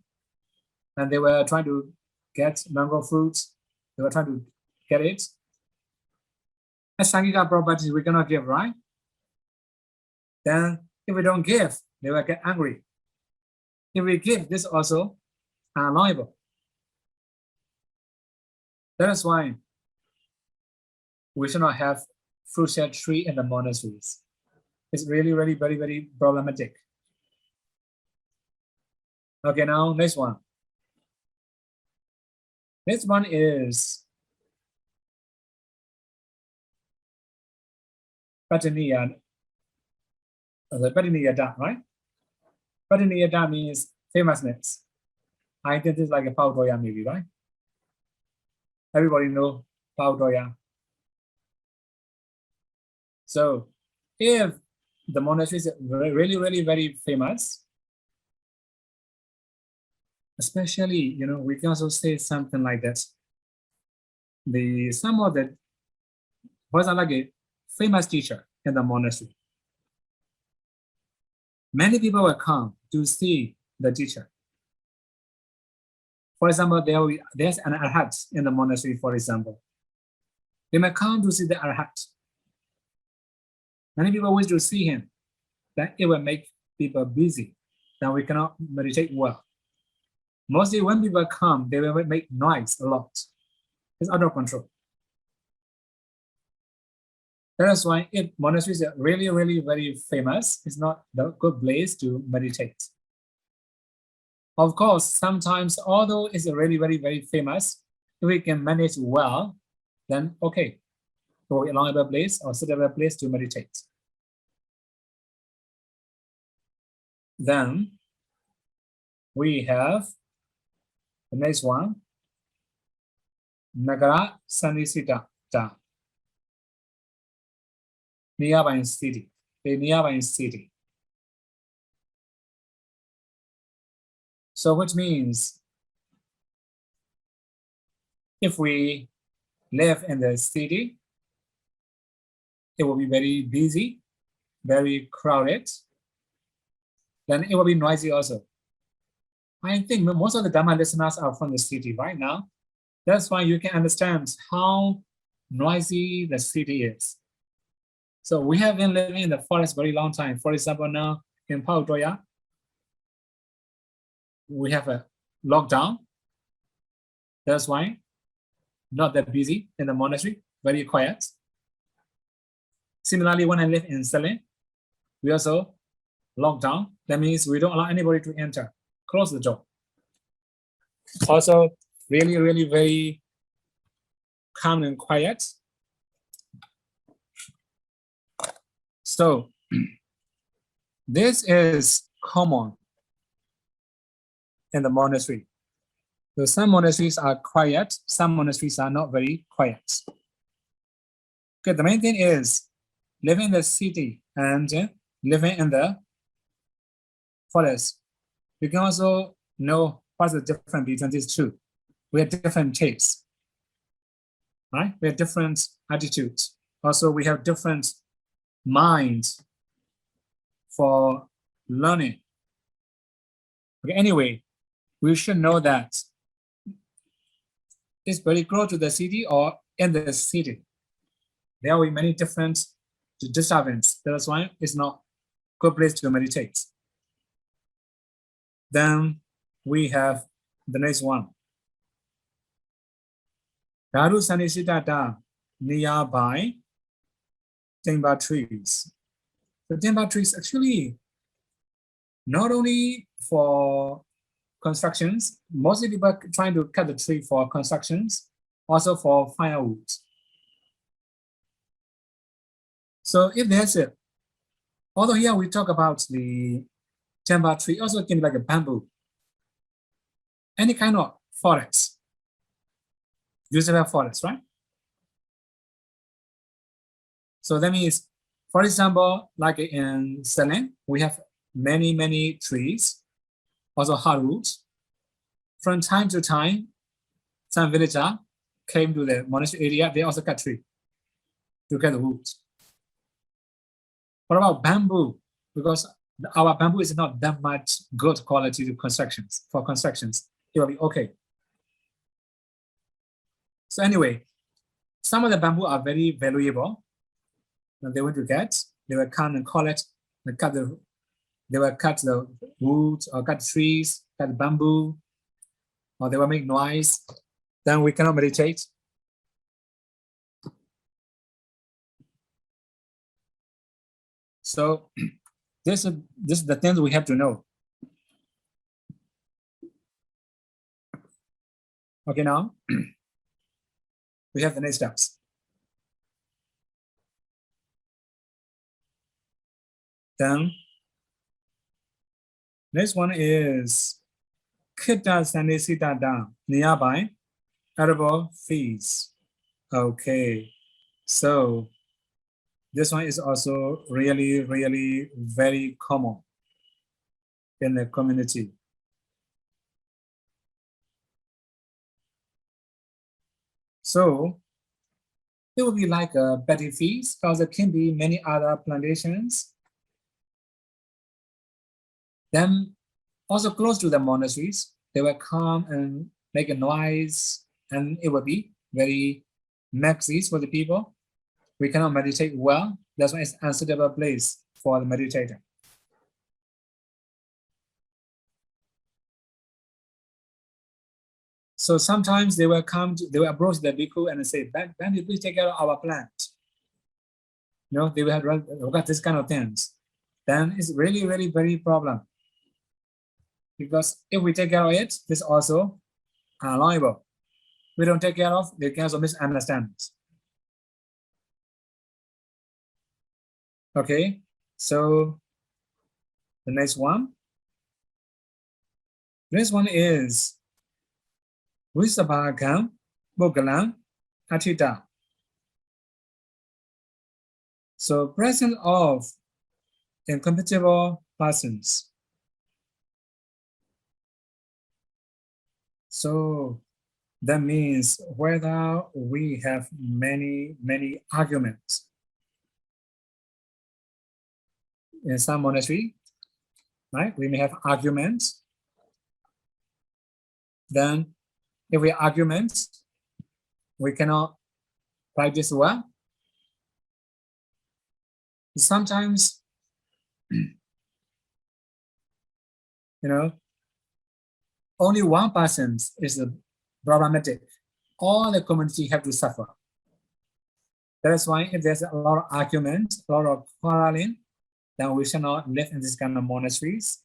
and they were trying to get mango fruits. They were trying to get it. As Sangika properties, we cannot give, right? Then if we don't give, they will get angry. If we give, this also unallowable. That is why we should not have fruit shade tree in the monasteries. It's really very problematic. Okay, now next one. Next one is Patiniyada, right? Patiniyada means famousness. I think this is like a Paudoya maybe, right? Everybody know Paudoya. So if the monastery is really very famous, especially, we can also say something like that. Some of the, for example, like a famous teacher in the monastery. Many people will come to see the teacher. For example, there's an arhat in the monastery, for example. They may come to see the arhat. Many people wish to see him. Then it will make people busy. Then we cannot meditate well. Mostly when people come, they will make noise a lot. It's out of control. That is why if monasteries are really very famous, it's not the good place to meditate. Of course, sometimes, although it's really very famous, if we can manage well, then okay, go along a place or suitable place to meditate. Then we have the next one, Nagara Sanisita, nearby city, a nearby city. So which means if we live in the city, it will be very busy, very crowded, then it will be noisy also. I think most of the Dhamma listeners are from the city right now. That's why you can understand how noisy the city is. So we have been living in the forest very long time. For example, now in Paudoya, we have a lockdown. That's why not that busy in the monastery, very quiet. Similarly, when I live in Salem, we also lock down. That means we don't allow anybody to enter. Close the door. Also, really very calm and quiet. So this is common in the monastery. So some monasteries are quiet, some monasteries are not very quiet. Okay, the main thing is living in the city and living in the forest. You can also know what's the difference between these two. We have different tastes, right? We have different attitudes. Also, we have different minds for learning. Okay, anyway, we should know that it's very close to the city or in the city. There will be many different disturbances. That's why it's not a good place to meditate. Then we have the next one. Dharu Sanisitata nearby timber trees. The timber trees actually not only for constructions, mostly people trying to cut the tree for constructions, also for firewood. So if there's a, although here we talk about the timber tree, also can be like a bamboo, any kind of forest, usable forest, right? So that means, for example, like in Salem, we have many trees, also hardwoods. From time to time, some villager came to the monastery area, they also cut tree to get the wood. What about bamboo? Because our bamboo is not that much good quality to constructions. For constructions, it will be okay. So anyway, some of the bamboo are very valuable. And they want to get, they will come and collect, and cut the, they will cut the wood or cut trees, cut bamboo, or they will make noise. Then we cannot meditate. So this is the things we have to know. Okay, now we have the next steps. Then next one is Kita Sanisitata nearby edible fees. Okay, so this one is also really very common in the community. So it will be like a petty fees because there can be many other plantations. Then also close to the monasteries, they will come and make a noise, and it will be very messy for the people. We cannot meditate well. That's why it's an unsuitable place for the meditator. So sometimes they will come, they will approach the bhikkhu and say, "Bhante, please take care of our plant." You know, they will have got this kind of things. Then it's really very problem. Because if we take care of it, this is also allowable. We don't take care of, they can also misunderstand. Okay, so the next one. This one is Visuddhimagga, Mogalam, Atita. So presence of incompatible persons. So that means whether we have many arguments. In some monastery, right? We may have arguments. Then if we arguments, we cannot practice well. Sometimes, you know, only one person is problematic. All the community have to suffer. That is why if there's a lot of arguments, a lot of quarreling, then we shall not live in this kind of monasteries.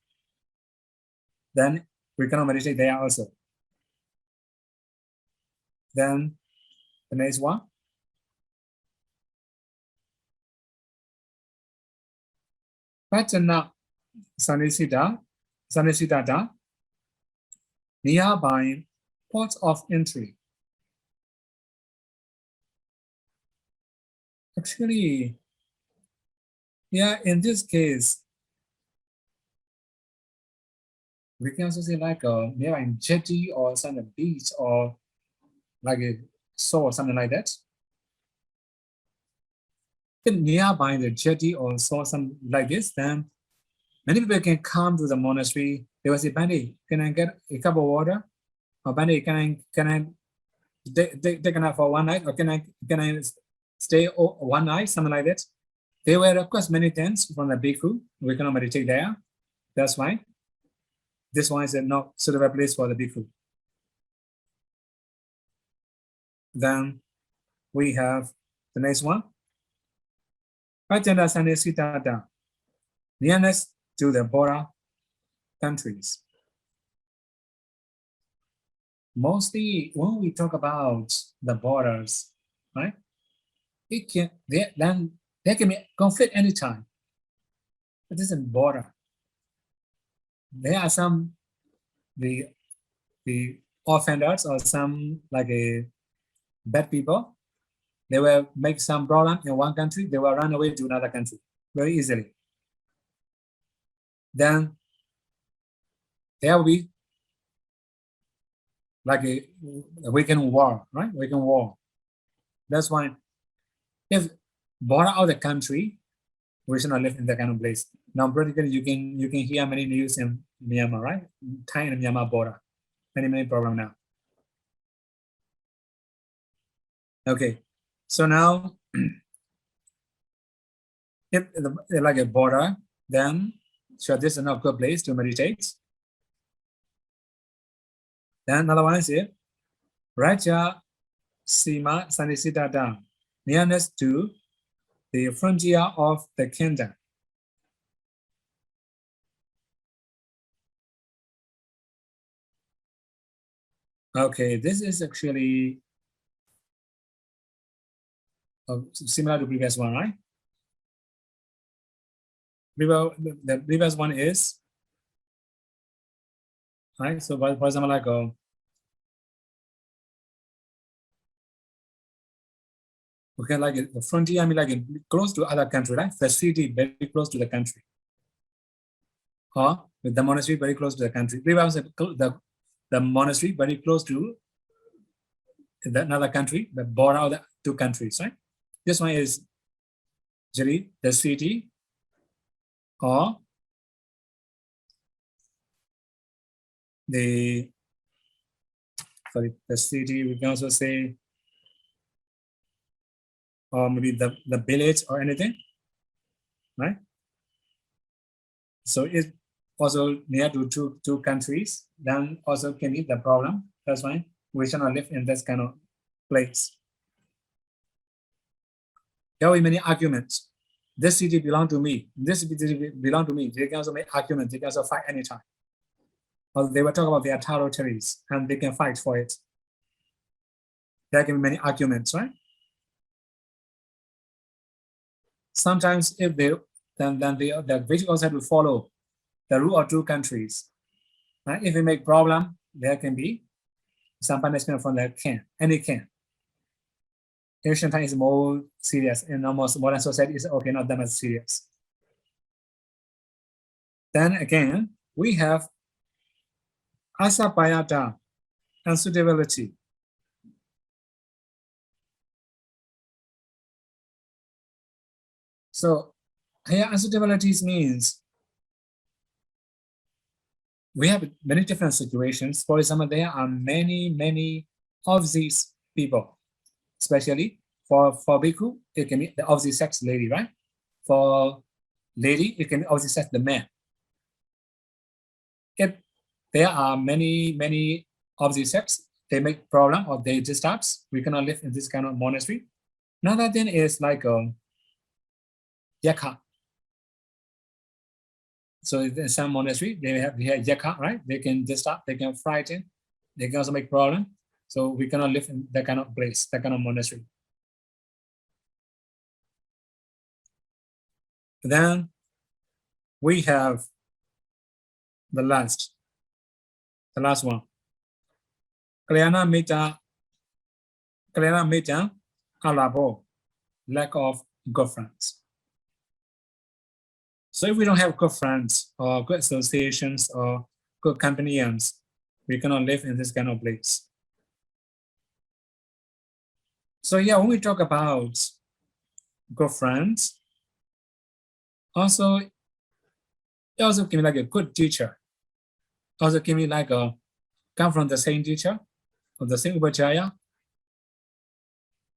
Then we cannot meditate there also. Then the next one. Patana Sanisitata, nearby ports of entry. Actually, yeah, in this case, we can also say like a nearby jetty or some beach or like a shore or something like that. If nearby the jetty or shore something like this, then Many people can come to the monastery. They will say, Bandi, can I get a cup of water? Or Bandi, can I take enough for one night? Or can I stay one night? Something like that. They will request many things from the bhikkhu. We cannot meditate there. That's why this one is not suitable place for the bhikkhu. Then we have the next one. Pachanda Sanesitata, nearness to the border countries. Mostly when we talk about the borders, right? It can there can be conflict anytime. It isn't border. There are some the offenders or some like a bad people. They will make some problem in one country. They will run away to another country very easily. Then there will be like a weekend war, right? Weekend war. That's why if border out the country, we should not live in that kind of place. Now, practically, you can hear many news in Myanmar, right? Thai and Myanmar border, many problems now. Okay, so now if like a border, then sure this is not a good place to meditate. Then another one is here, Raja Sima Sanisitata, nearness to the frontier of the kingdom. Okay, this is actually similar to previous one, right? The previous one is, right? So for example, like okay, like the frontier, I mean like close to other country, right? The city very close to the country. Or the monastery very close to the country. The monastery very close to another country, the border of the two countries, right? This one is usually the city or the city, we can also say, or maybe the village or anything, right? So it's also near to two countries, then also can be the problem. That's why we should not live in this kind of place. There will be many arguments. This city belongs to me. This city belongs to me. They can also make arguments. They can also fight anytime. Or they will talk about their territories and they can fight for it. There can be many arguments, right? Sometimes if they then the village also have to follow the rule of two countries. Right? If we make problem, there can be some punishment from the king, any king. Ancient time is more serious. In almost modern society is okay, not that much serious. Then again, we have asapayata, unsuitability. So here unsuitabilities means we have many different situations. For example, there are many of these people, especially for bhikkhu, it can be the opposite sex lady, right? For lady, it can be opposite sex the man. If there are many opposite sex, they make problem or they disturbs, we cannot live in this kind of monastery. Another thing is like Yaka. So in some monastery, they have Yaka, right? They can disturb, they can frighten, they can also make problem. So we cannot live in that kind of place, that kind of monastery. Then we have the last one. Kalyana Metta Alabo, lack of good friends. So if we don't have good friends or good associations or good companions, we cannot live in this kind of place. So yeah, when we talk about good friends, also It also can be like a good teacher. Also can be like a come from the same teacher or the same upajjhaya.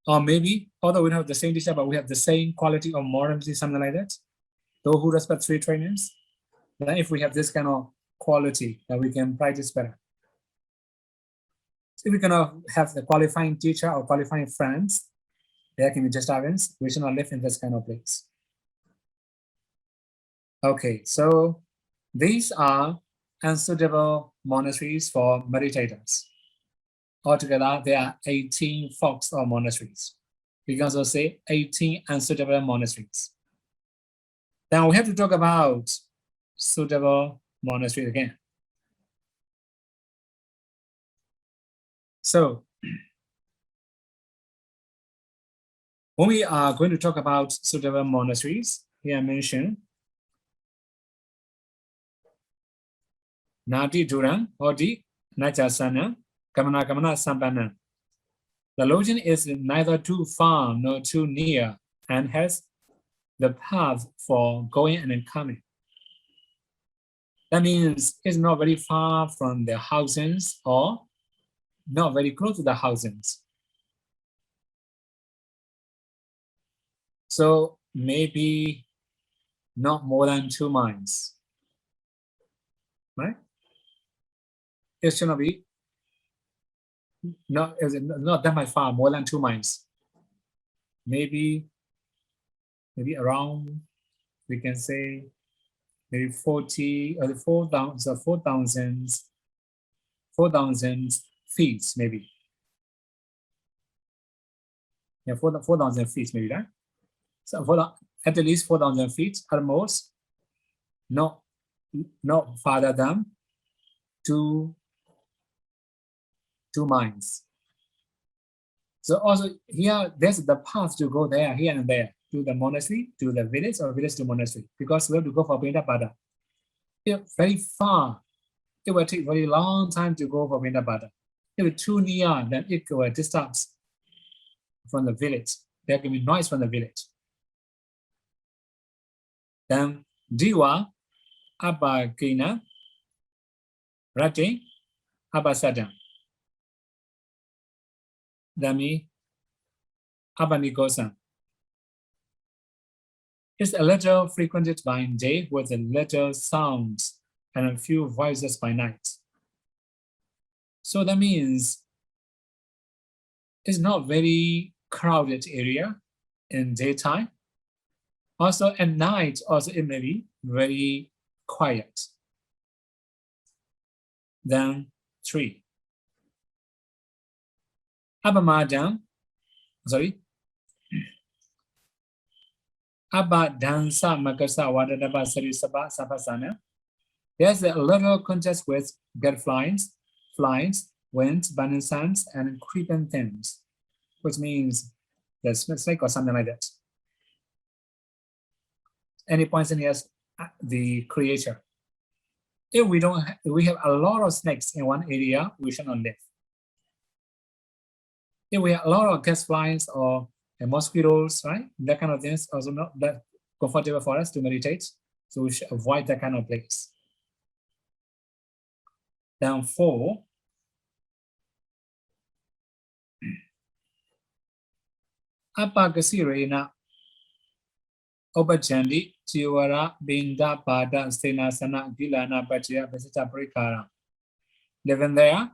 Or maybe, although we don't have the same teacher, but we have the same quality of morality, something like that. Those who respect three trainers. Then if we have this kind of quality, then we can practice better. So if we cannot have the qualifying teacher or qualifying friends, there can be disturbance. We should not live in this kind of place. Okay, so these are unsuitable monasteries for meditators. Altogether, there are 18 faults of monasteries. We can also say 18 unsuitable monasteries. Then we have to talk about suitable monasteries again. So, when we are going to talk about suitable monasteries, here I mentioned Nati Duran, Odi, Nachasana, Kamana Kamana Sampana. The lodging is neither too far nor too near and has the path for going and coming. That means it's not very far from the housings or not very close to the housings. So maybe not more than 2 miles, right? It should not be not that much far, more than 2 miles. Maybe around, we can say maybe 40 or 4,000 feet, maybe. Yeah, 4,000 feet, maybe, right? So at least 4,000 feet at most, not farther than 2 miles. So also here, there's the path to go there, here and there, to the monastery, to the village, or village to monastery, because we have to go for Visuddhimagga. It's very far. It will take very long time to go for Visuddhimagga. If it's too near, then it will disturb from the village. There can be noise from the village. Then Diwa, Abakina, Rati, Abasadam. Dami, Abanikosan. It's a little frequented by day with a little sounds and a few voices by night. So that means it's not very crowded area in daytime. Also at night, also it may be very quiet. Then 3. Abadansa Makasa Wadadaba Sarisaba Sapasana. There's a little contest with gadflies, flies, winds, burning sands, and creeping things, which means the snake or something like that. Any points in here, the creature. If we have a lot of snakes in one area, we should not live. If we have a lot of gas flies or mosquitoes, right? That kind of things also not that comfortable for us to meditate. So we should avoid that kind of place. Then 4. Apagasirena Obajandi Chiwara Binda Pada Senasana Gilana Bachya Vesita Prikara. Living there,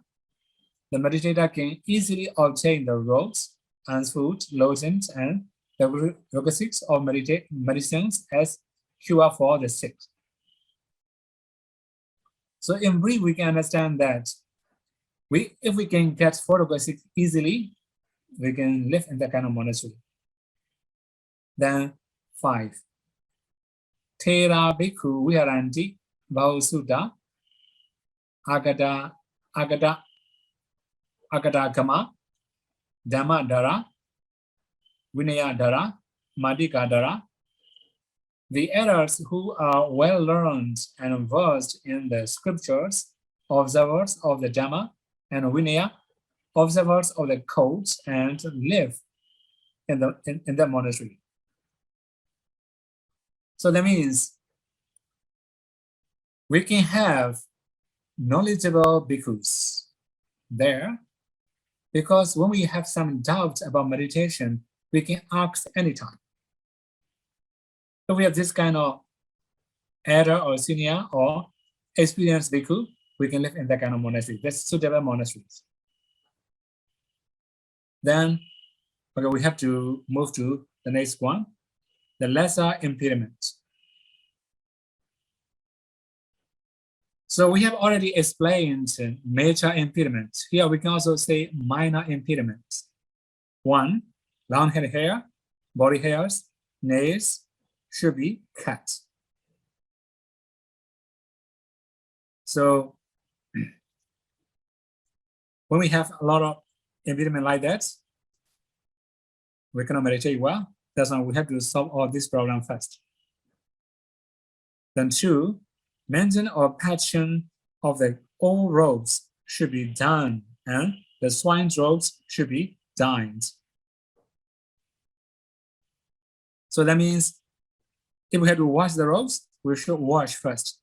the meditator can easily obtain the robes and food, lotions, and the requisites of medicines as cure for the sick. So in brief, we can understand that if we can get 4 requisites easily, we can live in that kind of monastery. Then 5. Thera Bhikkhu Viharanti Bahusutta Agada Kama Dhamma Dara Vinaya Dara Madhika Dara. The adults who are well learned and versed in the scriptures, observers of the Dhamma and Vinaya, observers of the codes, and live in the monastery. So that means we can have knowledgeable bhikkhus there, because when we have some doubt about meditation, we can ask anytime. If we have this kind of elder or senior or experienced bhikkhu, we can live in that kind of monastery. That's suitable monasteries. Then, okay, we have to move to the next one, the lesser impediment. So we have already explained major impediments. Here we can also say minor impediments. 1, long head hair, body hairs, nails should be cut. So when we have a lot of impediment like that, we cannot meditate well. That's why we have to solve all this problem first. Then 2, maintenance or patching of the old robes should be done, and the swine robes should be dyed. So that means if we have to wash the robes, we should wash first.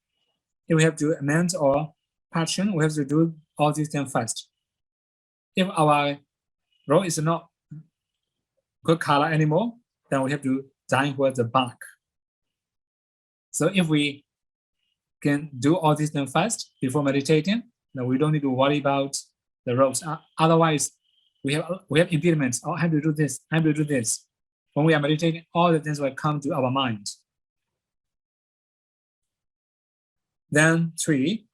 If we have to amend or patching, we have to do all these things first. If our robe is not good color anymore, then we have to dye with the bark. So if we can do all these things first before meditating, then we don't need to worry about the robes. Otherwise, we have impediments. Oh, I have to do this, I have to do this. When we are meditating, all the things will come to our mind. Then 3,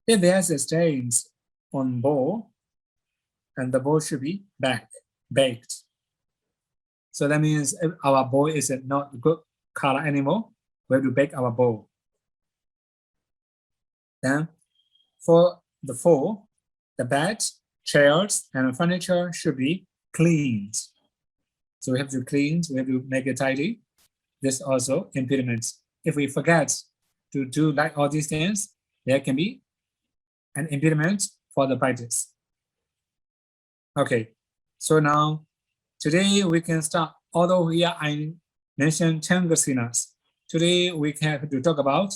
if there's a stains on bowl, and the bowl should be baked. So that means if our bowl is not good color anymore, we have to bake our bowl. Then for the 4, the bed, chairs, and furniture should be cleaned. So we have to clean, we have to make it tidy. This also impediments. If we forget to do like all these things, there can be an impediment for the practice. Okay, so now today we can start. Although here I mentioned 10 kasinas, today we have to talk about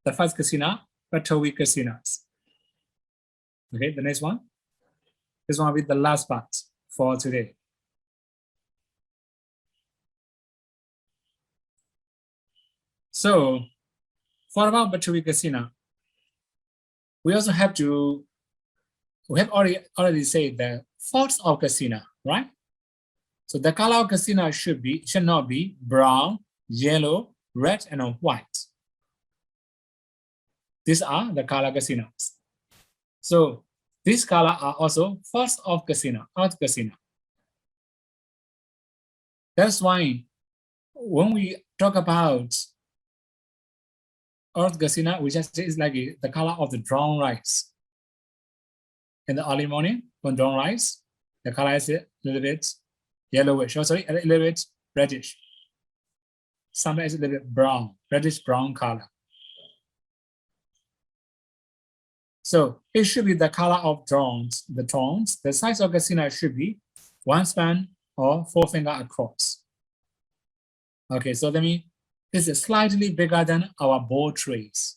the first kasina, but 2 week kasinas. Okay, the next one. This one will be the last part for today. So for about Bachuri Kasina, we also have to, we have already said the faults of Kasina, right? So the color of Kasina should not be brown, yellow, red, and white. These are the color Kasinas. So these colors are also faults of Kasina, Earth Kasina. That's why when we talk about Earth Kasina, we just say it's like the color of the drawn rice. In the early morning, when drawn rice, the color is a little bit yellowish, or sorry, a little bit reddish. Sometimes a little bit brown, reddish brown color. So it should be the color of tones, the tones. The size of Kasina should be 1 span or 4 finger across. Okay, so that means this is slightly bigger than our bowl trays.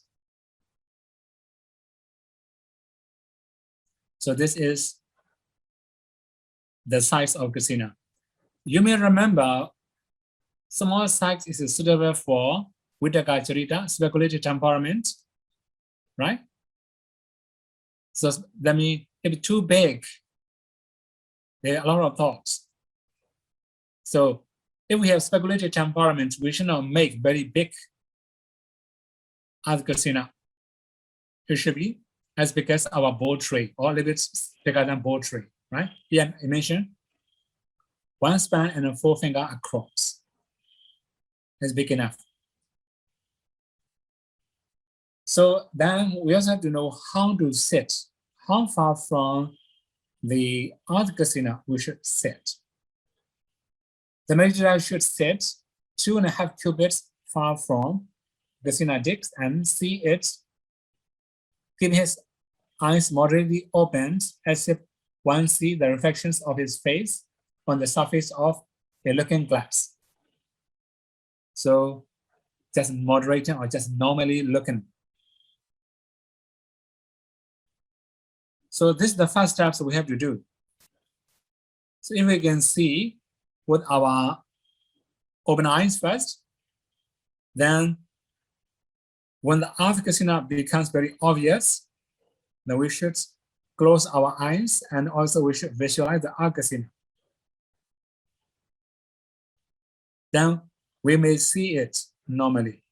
So this is the size of Kasina. You may remember small size is suitable for Vitakka Charita, speculative temperament, right? So that means if it's too big, there are a lot of thoughts. So if we have speculative temperament, we should not make very big Kasina. It should be as big as our bowl tray, or a little bit bigger than bowl tray, right? Here I mentioned 1 span and a 4 finger across. That's big enough. So then we also have to know how to sit, how far from the Kasina we should sit. The meditator should sit 2.5 cubits far from Kasina disc and see it, keeping his eyes moderately opened as if one sees the reflections of his face on the surface of a looking glass. So just moderating or just normally looking. So this is the first steps we have to do. So if we can see with our open eyes first, then when the Arth Kasina becomes very obvious, then we should close our eyes and also we should visualize the Arth Kasina. Then we may see it normally.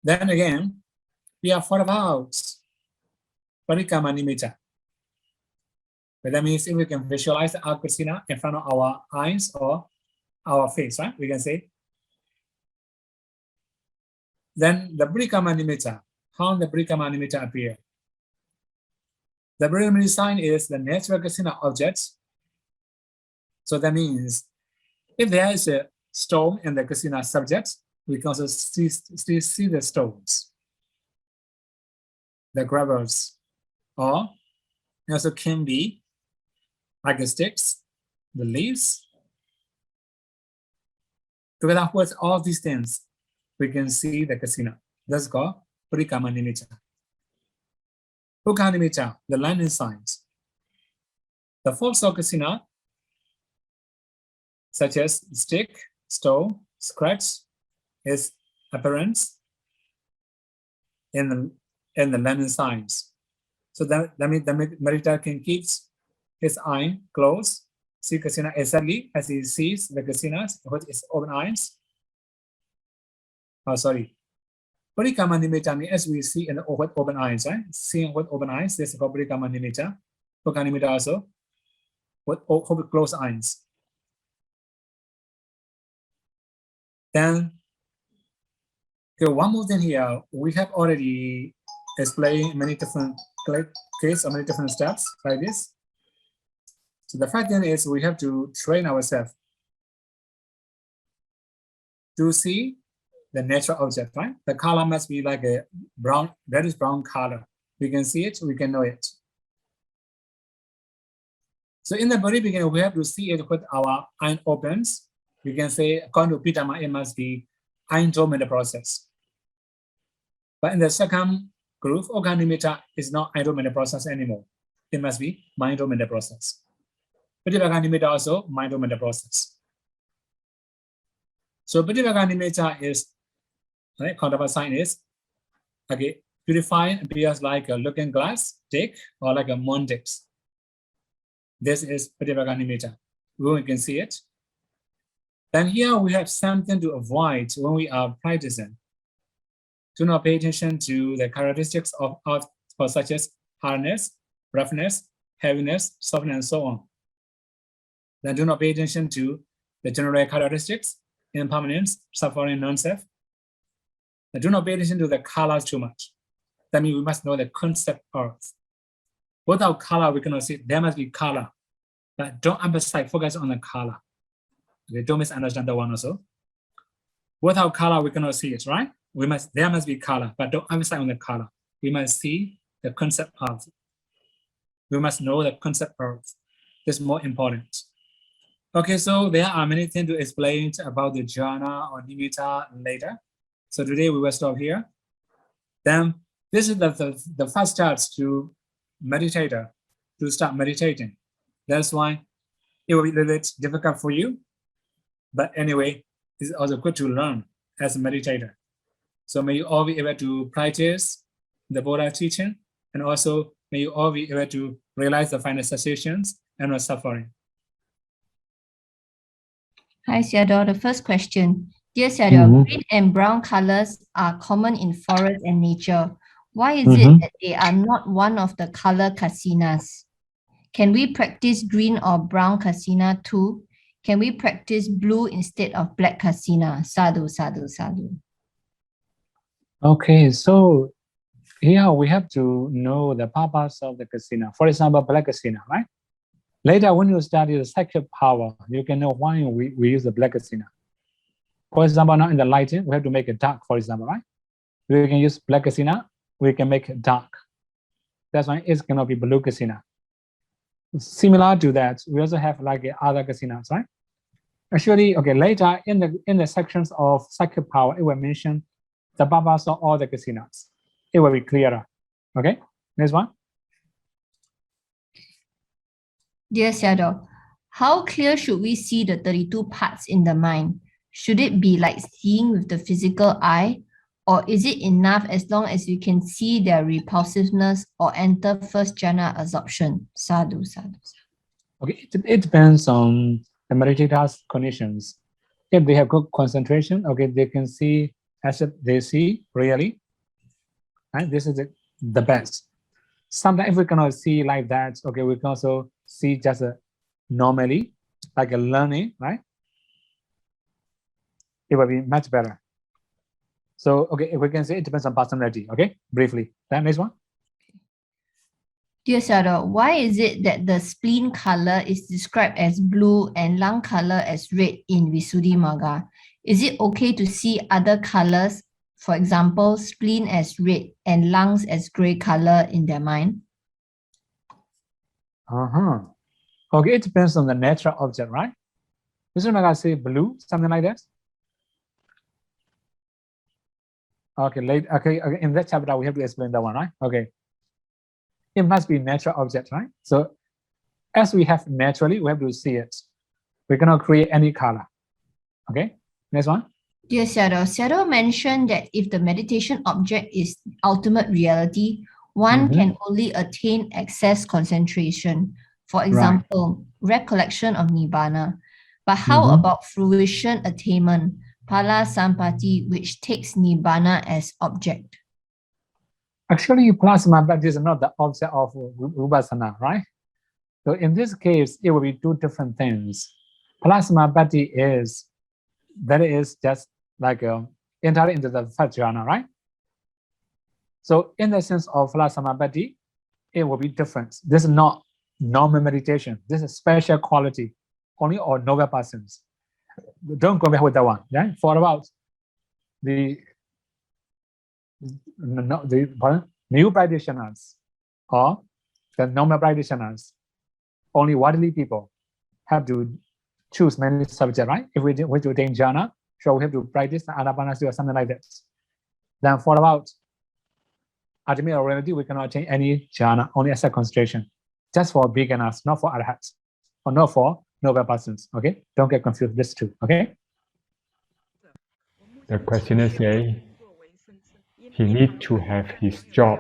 Then again, we are thought about Parikama Nimitta. But that means if we can visualize the Arth Kasina in front of our eyes or our face, right? We can say. Then the Parikama Nimitta. How the Parikama Nimitta appear? The preliminary sign is the natural Kasina objects. So that means if there is a stone in the Kasina subject, we can also see the stones, the gravels, or it also can be like the sticks, the leaves. Together with all these things, we can see the Kasina. That's called Parikama Nimitta. Pukha Nimitta, the landing signs. The forms of Kasina, such as stick, stone, scratch, is appearance in the landing signs. So that means the meditator can keep his eye closed, see Kasina exactly as he sees the Kasinas with his open eyes. Oh, sorry. Parikama Nimitta means as we see in the open eyes, right? Seeing with open eyes, this is called Parikama Nimitta. Pukha Nimitta also with closed eyes. Then, okay, one more thing here. We have already explained many different cases or many different steps like this. So the first thing is we have to train ourselves to see the natural object, right? The color must be like a brown, reddish brown color. We can see it, we can know it. So in the very beginning, we have to see it with our eye opens. We can say, according to Pitama, it must be eye-dominant process. But in the second group, Okha Nimitta is not eye-dominant process anymore. It must be mind-dominant process. Visuddhimagga Nimitta also mind-dominant process. So Visuddhimagga Nimitta is, right, counterpart sign is, okay, purifying appears like a looking glass stick or like a mondix. This is Visuddhimagga Nimitta. We can see it. Then here we have something to avoid when we are practicing. Do not pay attention to the characteristics of art, such as hardness, roughness, heaviness, softness, and so on. Then do not pay attention to the general characteristics, impermanence, suffering, non-self. Then do not pay attention to the colors too much. That means we must know the concept of. Without color, we cannot see. There must be color, but don't emphasize, focus on the color. Okay, don't misunderstand that one also. Without color, we cannot see it, right? There must be color, but don't emphasize on the color. We must see the concept of. We must know the concept of. This is more important. Okay, so there are many things to explain about the jhana or nimitta later. So today we will stop here. Then this is the first steps to meditator, to start meditating. That's why it will be a little bit difficult for you. But anyway, it's also good to learn as a meditator. So may you all be able to practice the Buddha teaching, and also may you all be able to realize the final cessations and not suffering. Hi, Sayadaw. The first question. Dear Sayadaw, green and brown colors are common in forest and nature. Why is it that they are not one of the color kasinas? Can we practice green or brown kasina too? Can we practice blue instead of black kasina? Sadhu, sadhu, sadhu. Okay, so here we have to know the purpose of the kasina. For example, black kasina, right? Later, when you study the psychic power, you can know why we use the black kasina. For example, now in the lighting, we have to make it dark, for example, right? We can use black kasina, we can make it dark. That's why it cannot be blue kasina. Similar to that, we also have like other kasinas, right? Actually, okay, later in the sections of psychic power, it will mention the purpose of all the kasinas. It will be clearer. Okay, next one. Dear Sayadaw, how clear should we see the 32 parts in the mind? Should it be like seeing with the physical eye, or is it enough as long as you can see their repulsiveness or enter first jhana absorption? Sadhu, sadhu. Okay, it depends on the meditator's conditions. If they have good concentration, okay, they can see as if they see really, and this is the best. Sometimes if we cannot see like that, okay, we can also see just normally, like a learning, right? It will be much better. So, okay, if we can say it depends on personality, okay, briefly. Then next one. Dear Sayadaw, why is it that the spleen color is described as blue and lung color as red in Visuddhimagga? Is it okay to see other colors, for example, spleen as red and lungs as gray color in their mind? Okay, it depends on the natural object, right? Visuddhimagga say blue, something like that. Okay, okay, in that chapter we have to explain that one, right? Okay. It must be natural object, right? So as we have naturally, we have to see it. We cannot create any color. Okay, next one. Dear Sayadaw, Sayadaw mentioned that if the meditation object is ultimate reality, one can only attain excess concentration. For example, recollection of Nibbana. But how about fruition attainment, Pala Sampati, which takes Nibbana as object? Actually, plasma body is not the object of Vipassana, right? So in this case, it will be two different things. Plasma body is just like entirely into the first jhana, right? So in the sense of plasma body, it will be different. This is not normal meditation. This is special quality, only for noble persons. Don't go back with that one. Yeah, for about the new practitioners or the normal practitioners, only worldly people have to choose many subjects, right? If we want to attain jhana, so we have to practice anapanasati or something like that. Then for about ultimate reality, we cannot attain any jhana, only as a concentration. Just for beginners, not for arhats, or not for noble persons. Okay, don't get confused. This two. Okay. The questioner says he needs to have his job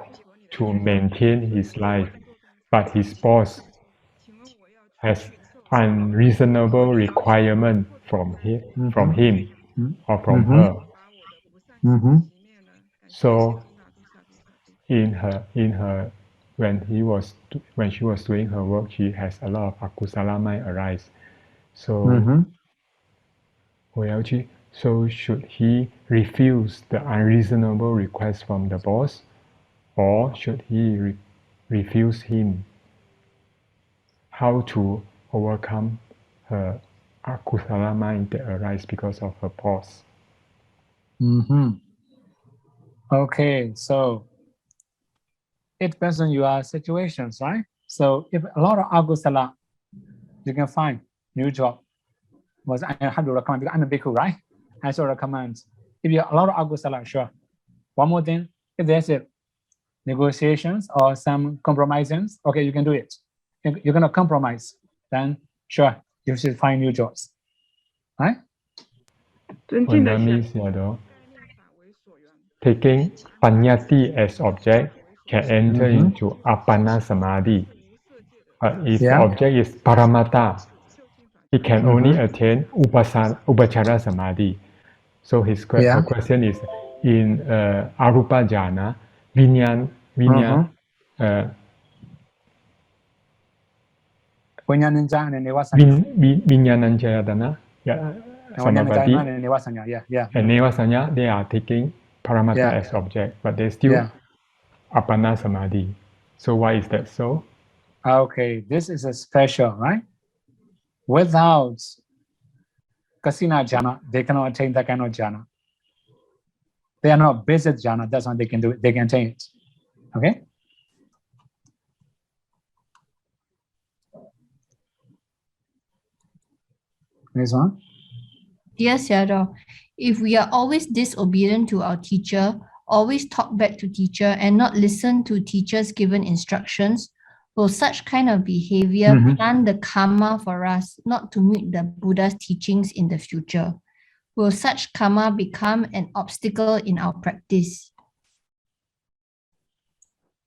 to maintain his life, but his boss has unreasonable requirement from him or from her. So in her when she was doing her work, she has a lot of akusala mind arise. So so should he refuse the unreasonable request from the boss, or should he refuse him? How to overcome her akusala mind that arise because of her boss? Okay, so it depends on your situations, right? So if a lot of akusala, you can find new job. Was I have to recommend because I'm a bhikkhu, right? I should recommend. If you have a lot of akusala, sure. One more thing, if there's negotiations or some compromises, okay, you can do it. If you're gonna compromise, then sure, you should find new jobs, right? Taking panyati as object can enter into appana samadhi. If the object is paramata, it can only attain upachara samadhi. So her question is, in arupa jhana, vinyananjayadana, samabati, and nevasanya, they are taking paramata as object, but they still appana samadhi. So why is that so? Okay, this is a special, right? Without Kasina jhana, they cannot attain that kind of jhana. They are not basic jhana, that's why they can do it, they can attain it. Okay? Next one. Dear Sayadaw, if we are always disobedient to our teacher always talk back to teacher and not listen to teachers given instructions, will such kind of behavior plant the karma for us not to meet the Buddha's teachings in the future? Will such karma become an obstacle in our practice?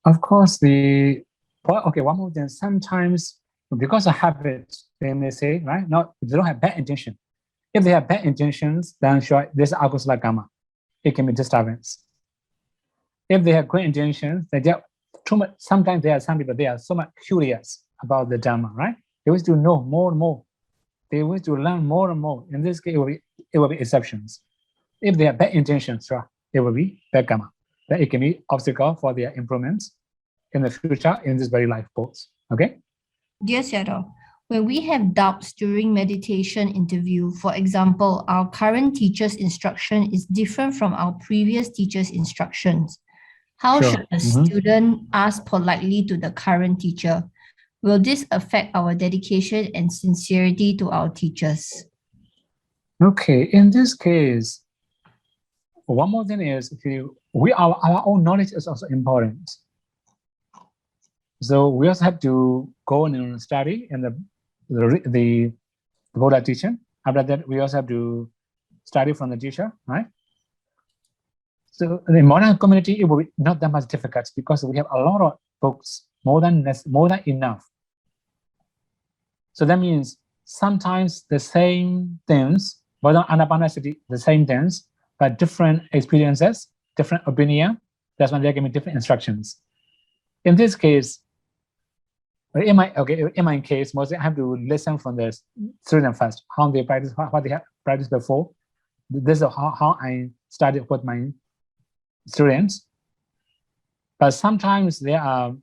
Of course, one more thing. Sometimes, because of habit, they may say, right? Not they don't have bad intention. If they have bad intentions, then sure, this is akusala karma. It can be disturbance. If they have good intentions, they get too much. Sometimes there are some people, they are so much curious about the Dhamma, right? They wish to know more and more. They wish to learn more and more. In this case, it will be exceptions. If they have bad intentions, sure, it will be bad karma. Then it can be obstacle for their improvements in the future in this very life both. Okay? Dear Sayadaw, when we have doubts during meditation interview, for example, our current teacher's instruction is different from our previous teacher's instructions, how should a student ask politely to the current teacher? Will this affect our dedication and sincerity to our teachers? Okay, in this case, one more thing is our own knowledge is also important. So we also have to go and study in the Buddha teaching. After that, we also have to study from the teacher, right? So in the modern community, it will be not that much difficult because we have a lot of books, more than enough. So that means sometimes the same things, but on Anapanasati, the same things, but different experiences, different opinion. That's when they're giving different instructions. In this case, in my case, mostly I have to listen from the student first, how they practice, what they have practiced before. This is how I studied with my students. But sometimes there are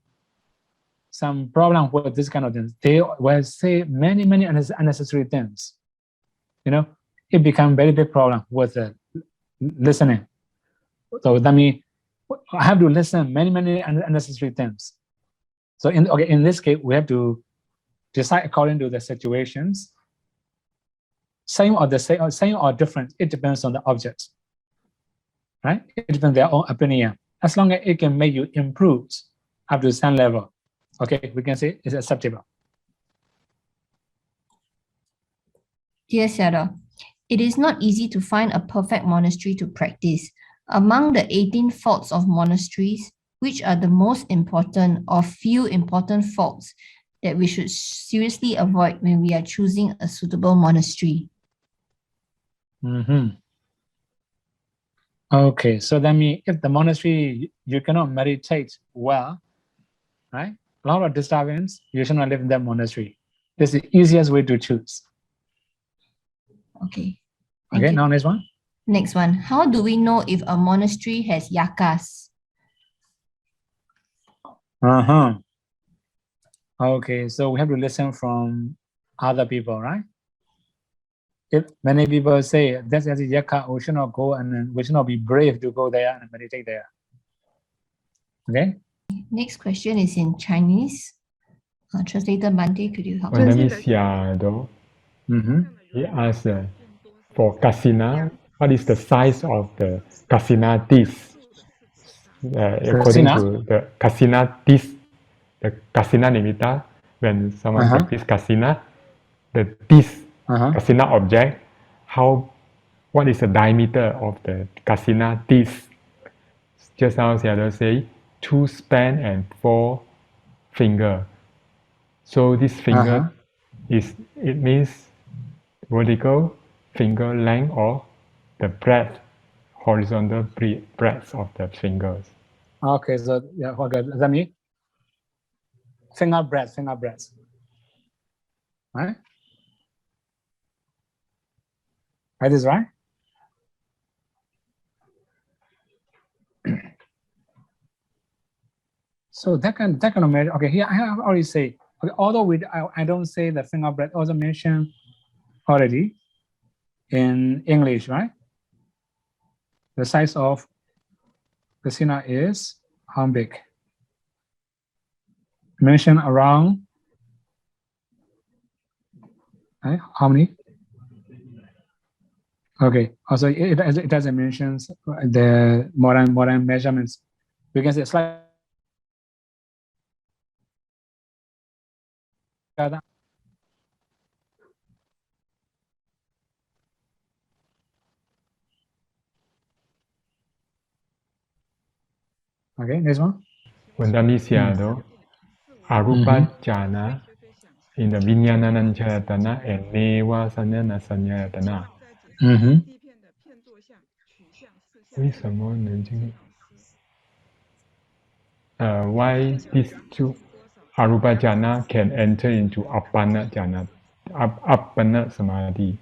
some problem with this kind of things. They will say many unnecessary things. It becomes very big problem with listening. So that means I have to listen many unnecessary things. So in this case, we have to decide according to the situations. Same or different, it depends on the objects, right? It depends on their own opinion. As long as it can make you improve up to some level, okay, we can say it's acceptable. Dear Sayadaw, it is not easy to find a perfect monastery to practice. Among the 18 faults of monasteries, which are the most important or few important faults that we should seriously avoid when we are choosing a suitable monastery? Okay, so that means if the monastery, you cannot meditate well, right? A lot of disturbance, you should not live in that monastery. This is the easiest way to choose. Okay. Okay, now next one. Next one. How do we know if a monastery has yakas? Okay, so we have to listen from other people, right? If many people say that's a yaka, we should not go and we should not be brave to go there and meditate there. Okay. Next question is in Chinese. Translator Monday, could you help? He asked for Kasina, what is the size of the Kasina disc? According to the Kasina disc, the Kasina nimitta, when someone practices Kasina, the disc, Kasina object, what is the diameter of the Kasina disc? Just now Sayadaw say 2 span and 4 finger. So this finger it means vertical finger length or the breadth, horizontal breadth of the fingers. Okay, so yeah, okay, that means finger breadth, right? That is right. So that kind of measure. Okay, here I have already say. Okay, although I don't say the finger breadth, also mentioned already in English, right? The size of Kasina is how big? Mentioned around, right? How many? Okay. Also, it doesn't mention the modern measurements. We can say slightly. Okay, next one. Undamisiado, Arupa Jhana in the Vijnanananchayatana and Neva Sanyana Sanyatana. Why these two Arupa Jhana can enter into Appana Jhana, Appana Samadhi?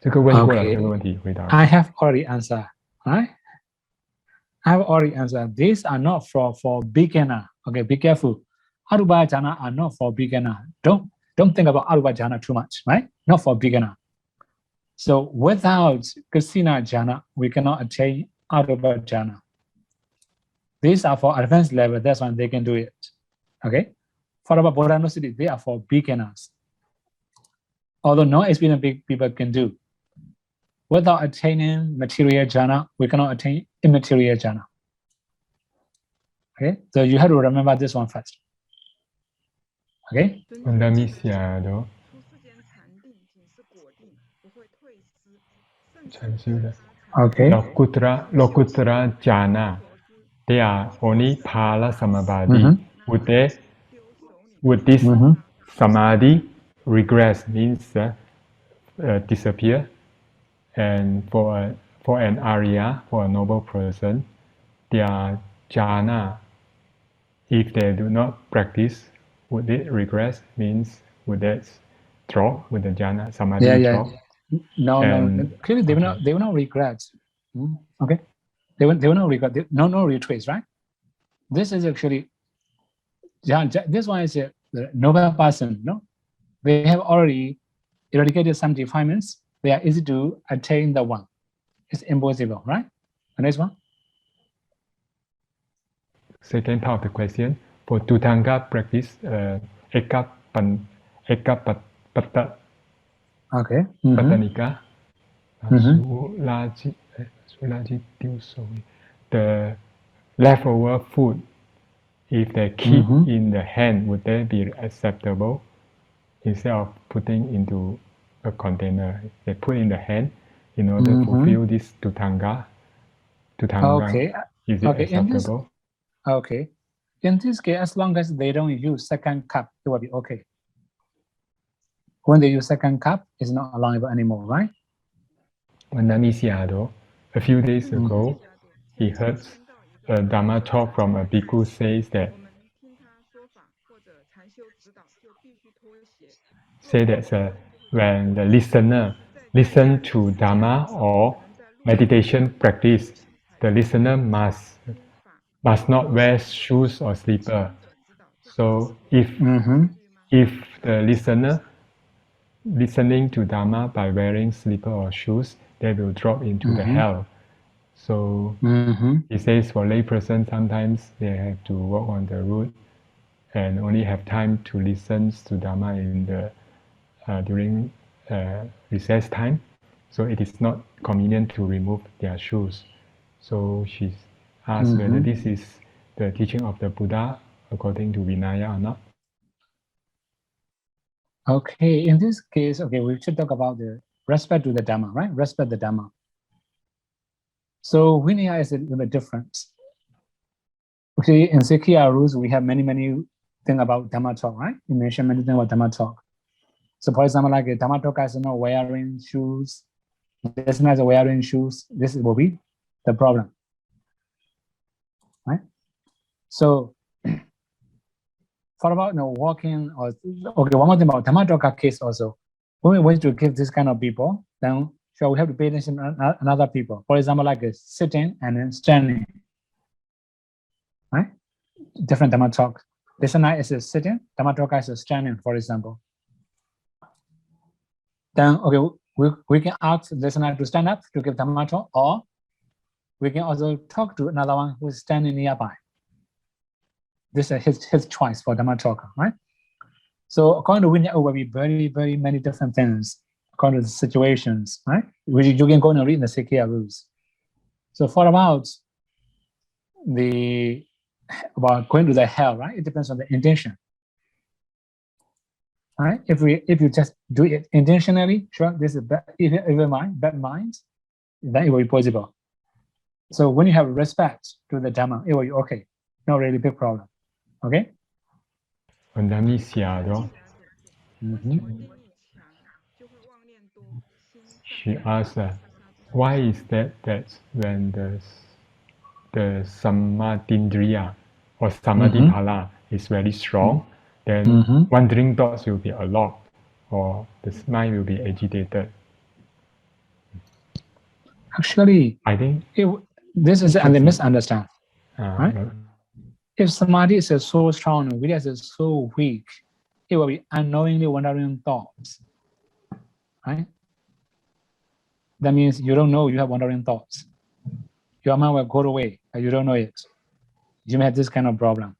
这个问过了， Okay. 这个问题回答。 I have already answered, right? I have already answered. These are not for beginner. Okay, be careful. Arupa jhana are not for beginner. Don't think about Arupa jhana too much, right? Not for beginner. So without Kasina jhana, we cannot attain Arupa jhana. These are for advanced level. That's why they can do it. Okay. For about Bodhanussati, they are for beginners. Although no experienced people can do. Without attaining material jhana, we cannot attain immaterial jhana. Okay, so you have to remember this one first. Okay. Undamisiado. Okay. Lokuttara jhana. They are only pala samabadi. Would this samadhi regress, means disappear? And for an Arya, for a noble person, their jhana, if they do not practice, would it regress? Means would that drop? Would the jhana samadhi drop? No. Clearly, they will not regret. Okay, they will not regret. No retrace, right? This is actually, this one is the noble person. No, they have already eradicated some defilements. They are easy to attain the one. It's impossible, right? The next one. Second part of the question. For Tutanga practice, Ekapatta Patanika, the leftover food, if they keep in the hand, would that be acceptable? Instead of putting into a container, they put in the hand in order to fulfill this tutanga. Okay. Is it acceptable? Okay. In this case, as long as they don't use second cup, it will be okay. When they use second cup, it's not allowable anymore, right? Mandamisiado, a few days ago, he heard a Dhamma talk from a bhikkhu says that when the listener listen to Dhamma or meditation practice, the listener must not wear shoes or slipper. So if the listener listening to Dhamma by wearing slipper or shoes, they will drop into the hell. So he says for layperson, sometimes they have to walk on the road and only have time to listen to Dhamma in the during recess time. So it is not convenient to remove their shoes. So she asked whether this is the teaching of the Buddha according to Vinaya or not. Okay, in this case, okay, we should talk about the respect to the Dhamma, right? Respect the Dhamma. So Vinaya is a little bit different. Okay, in Sikhiya rules, we have many things about Dhamma talk, right? You mentioned many things about Dhamma talk. So for example, like a Dhamma talk is not wearing shoes, listener is wearing shoes, this will be the problem, right? So for about walking, or okay, one more thing about Dhamma talk case also. When we want to give this kind of people, then so we have to pay attention to another people. For example, like sitting and then standing, right? Different Dhamma talk. Listener is sitting, Dhamma talk is standing, for example. Then okay, we can ask listener to stand up to give Dhamma talk, or we can also talk to another one who is standing nearby. This is his choice for Dhamma talk, right? So according to Vinaya, will be very many different things. according to the situations, right? Which you can go and read in the Sikhiya rules. So for about going to the hell, right? It depends on the intention. Right? If you just do it intentionally, sure, this is bad mind, then it will be possible. So when you have respect to the Dhamma, it will be okay. No really big problem. Okay? She asked, why is that when the samadhindriya or samadhi is very strong, then wandering thoughts will be a lot, or the mind will be agitated? Actually, I think this is a misunderstanding. Right? If samadhi is so strong and vidya is so weak, it will be unknowingly wandering thoughts. Right? That means you don't know you have wandering thoughts. Your mind will go away, but you don't know it. You may have this kind of problem.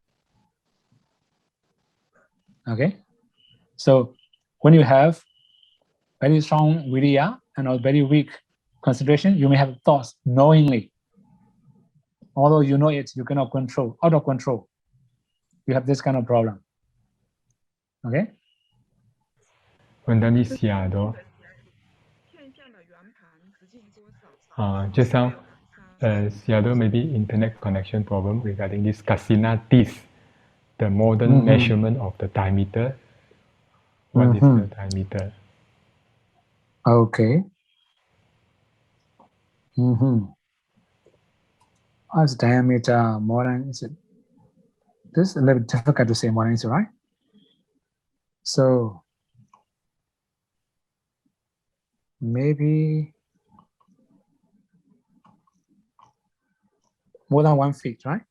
Okay? So when you have very strong vidya and a very weak concentration, you may have thoughts knowingly. Although you know it, you cannot control, out of control. You have this kind of problem. Okay? 問到你寫到just now寫到 maybe internet connection problem regarding this Kasina the modern measurement of the diameter. What is the diameter? Okay. As diameter, modern, is it? This is a little bit difficult to say modern, right? So maybe more than 1 feet, right?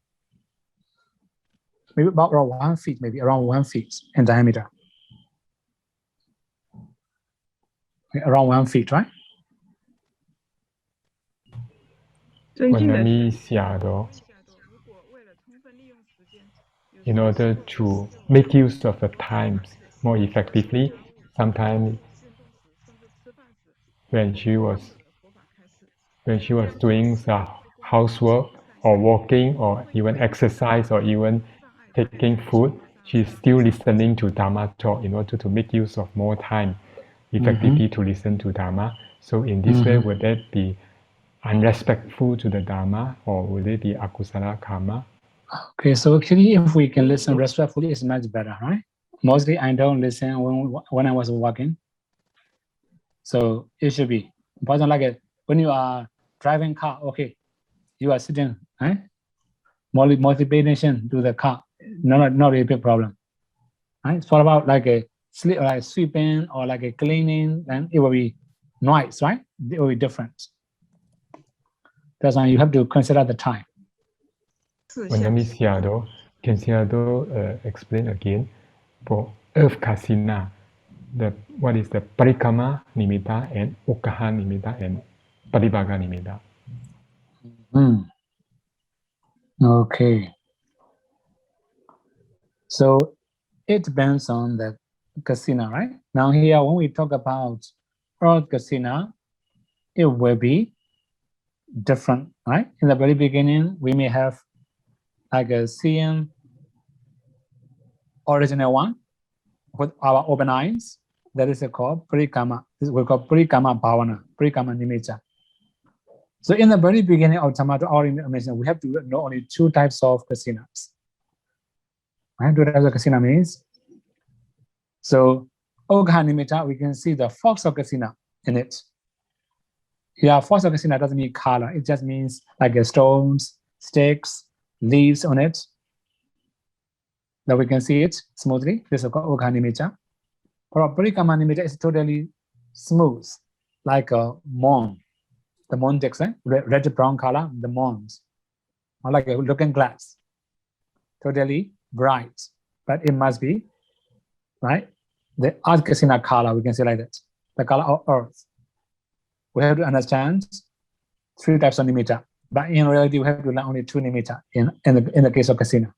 Maybe about around 1 feet, maybe around 1 feet in diameter. Around 1 feet, right? In order to make use of the times more effectively, sometimes when she was doing the housework or walking or even exercise or even taking food, she's still listening to Dhamma talk in order to make use of more time effectively to listen to Dhamma. So in this way, would that be unrespectful to the Dhamma, or would it be akusala karma? Okay, so actually if we can listen respectfully, it's much better, right? Mostly I don't listen when I was walking. So it should be. But like when you are driving car, okay, you are sitting, right? Motivation to the car, not a big problem. Right? So about like a sweeping or like a cleaning, then it will be noise, right? It will be different. That's why you have to consider the time. When Miss Yado, can Yado explain again for Earth Kasina, what is the Parikama Nimitta and Ukaha Nimitta and Paribhaga Nimitta? Okay. So it depends on the Kasina, right? Now here, when we talk about Earth Kasina, it will be different, right? In the very beginning, we may have like a seeing original one with our open eyes. That is called Parikama. This we call Parikama Bhavana, Parikama Nimitta. So in the very beginning of Dhamma Talk, our information, we have to know only 2 types of Kasinas. Right? 2 types of Kasina means. So Ogha Nimitta, we can see the force of Kasina in it. Yeah, force of Kasina doesn't mean color. It just means like stones, sticks, leaves on it. That we can see it smoothly. This is called Ogha Nimitta. But Parikama Nimitta is totally smooth, like a moon. The moon takes red brown color, the moons. Or like a looking glass. Totally bright. But it must be, right? The Earth Kasina color, we can say like that. The color of Earth. We have to understand 3 types of nimitta. But in reality, we have to learn only 2 nimitta in the case of Kasina.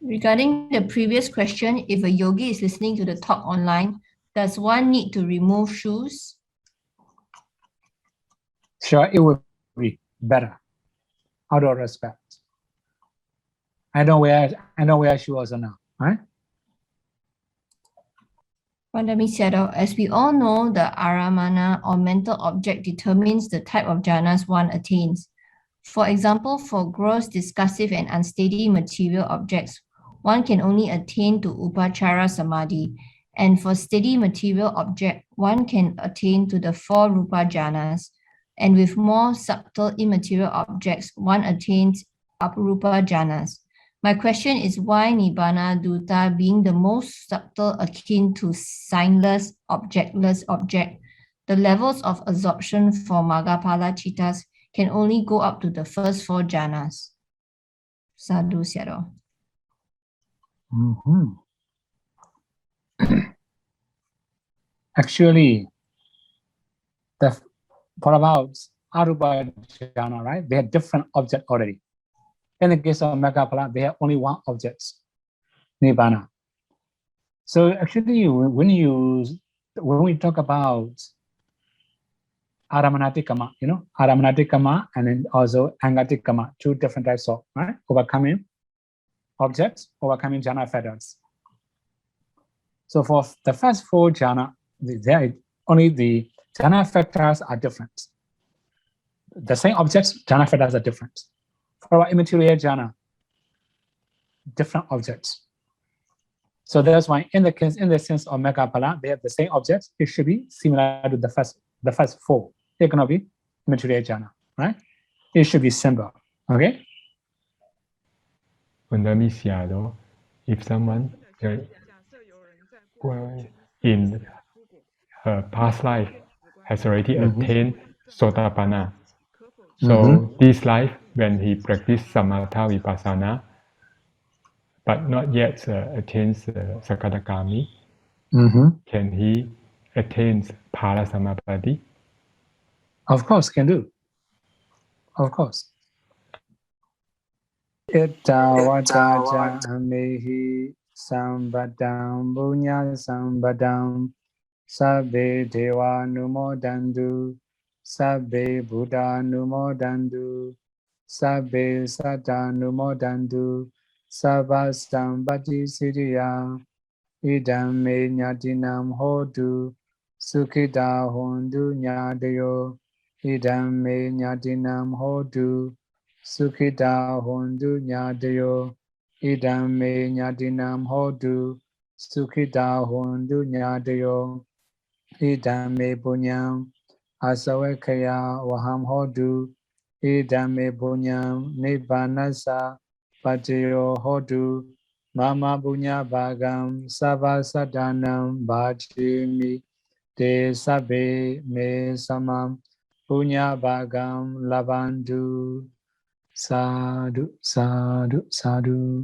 Regarding the previous question, if a yogi is listening to the talk online, Does one need to remove shoes? Sure, it would be better. Out of respect. I don't wear shoes now, right? Pandami Shadow, as we all know, the aramana or mental object determines the type of jhanas one attains. For example, for gross, discursive, and unsteady material objects, one can only attain to upachara samadhi, and for steady material object, one can attain to the 4 rupa jhanas, and with more subtle immaterial objects, one attains aparupa jhanas. My question is why Nibbana Dutta, being the most subtle akin to signless, objectless object, the levels of absorption for Maggaphala Chittas can only go up to the first 4 jhanas. Sadhu Sayadaw. Actually, for about arupa jhana, right? They have different object already. In the case of Maggaphala, they have only one object, Nibbana. So actually, when we talk about Aramanatikama, Aramanatikama and then also Angatikama, 2 different types of, right? Overcoming objects, overcoming jhana fetters. So for the first 4 jhana, only the jhana fetters are different. The same objects, jhana fetters are different. For our immaterial jhana, different objects. So that's why in the sense of Maggaphala, they have the same objects. It should be similar to the first 4. It cannot be immaterial jhana, right? It should be simple. Okay? If someone in her past life has already attained Sotapanna, so this life, when he practiced Samatha Vipassana, but not yet attains Sakadagami, can he attain Parasamapati? Of course, can do. Of course. Ittavataja amehi sambadam bunya sambadam sabbe deva numodandu sabbe buddha numodandu sabbe satta numodandu sabastam bhati siddhya idam me nyatinam hodu sukhita hondu nyadayo idam me nyatinam hodu Sukhita hondu nyadayo idam me nyatinam hodu Sukhita hondu nyadayo idam me punyam asawakaya waham hodu idam me punyam nibbanasa patiyo hodu mama punya bhagam savasadanam bhajimi te sabbe me samam punya bhagam labandu Sadhu, sadhu, sadhu.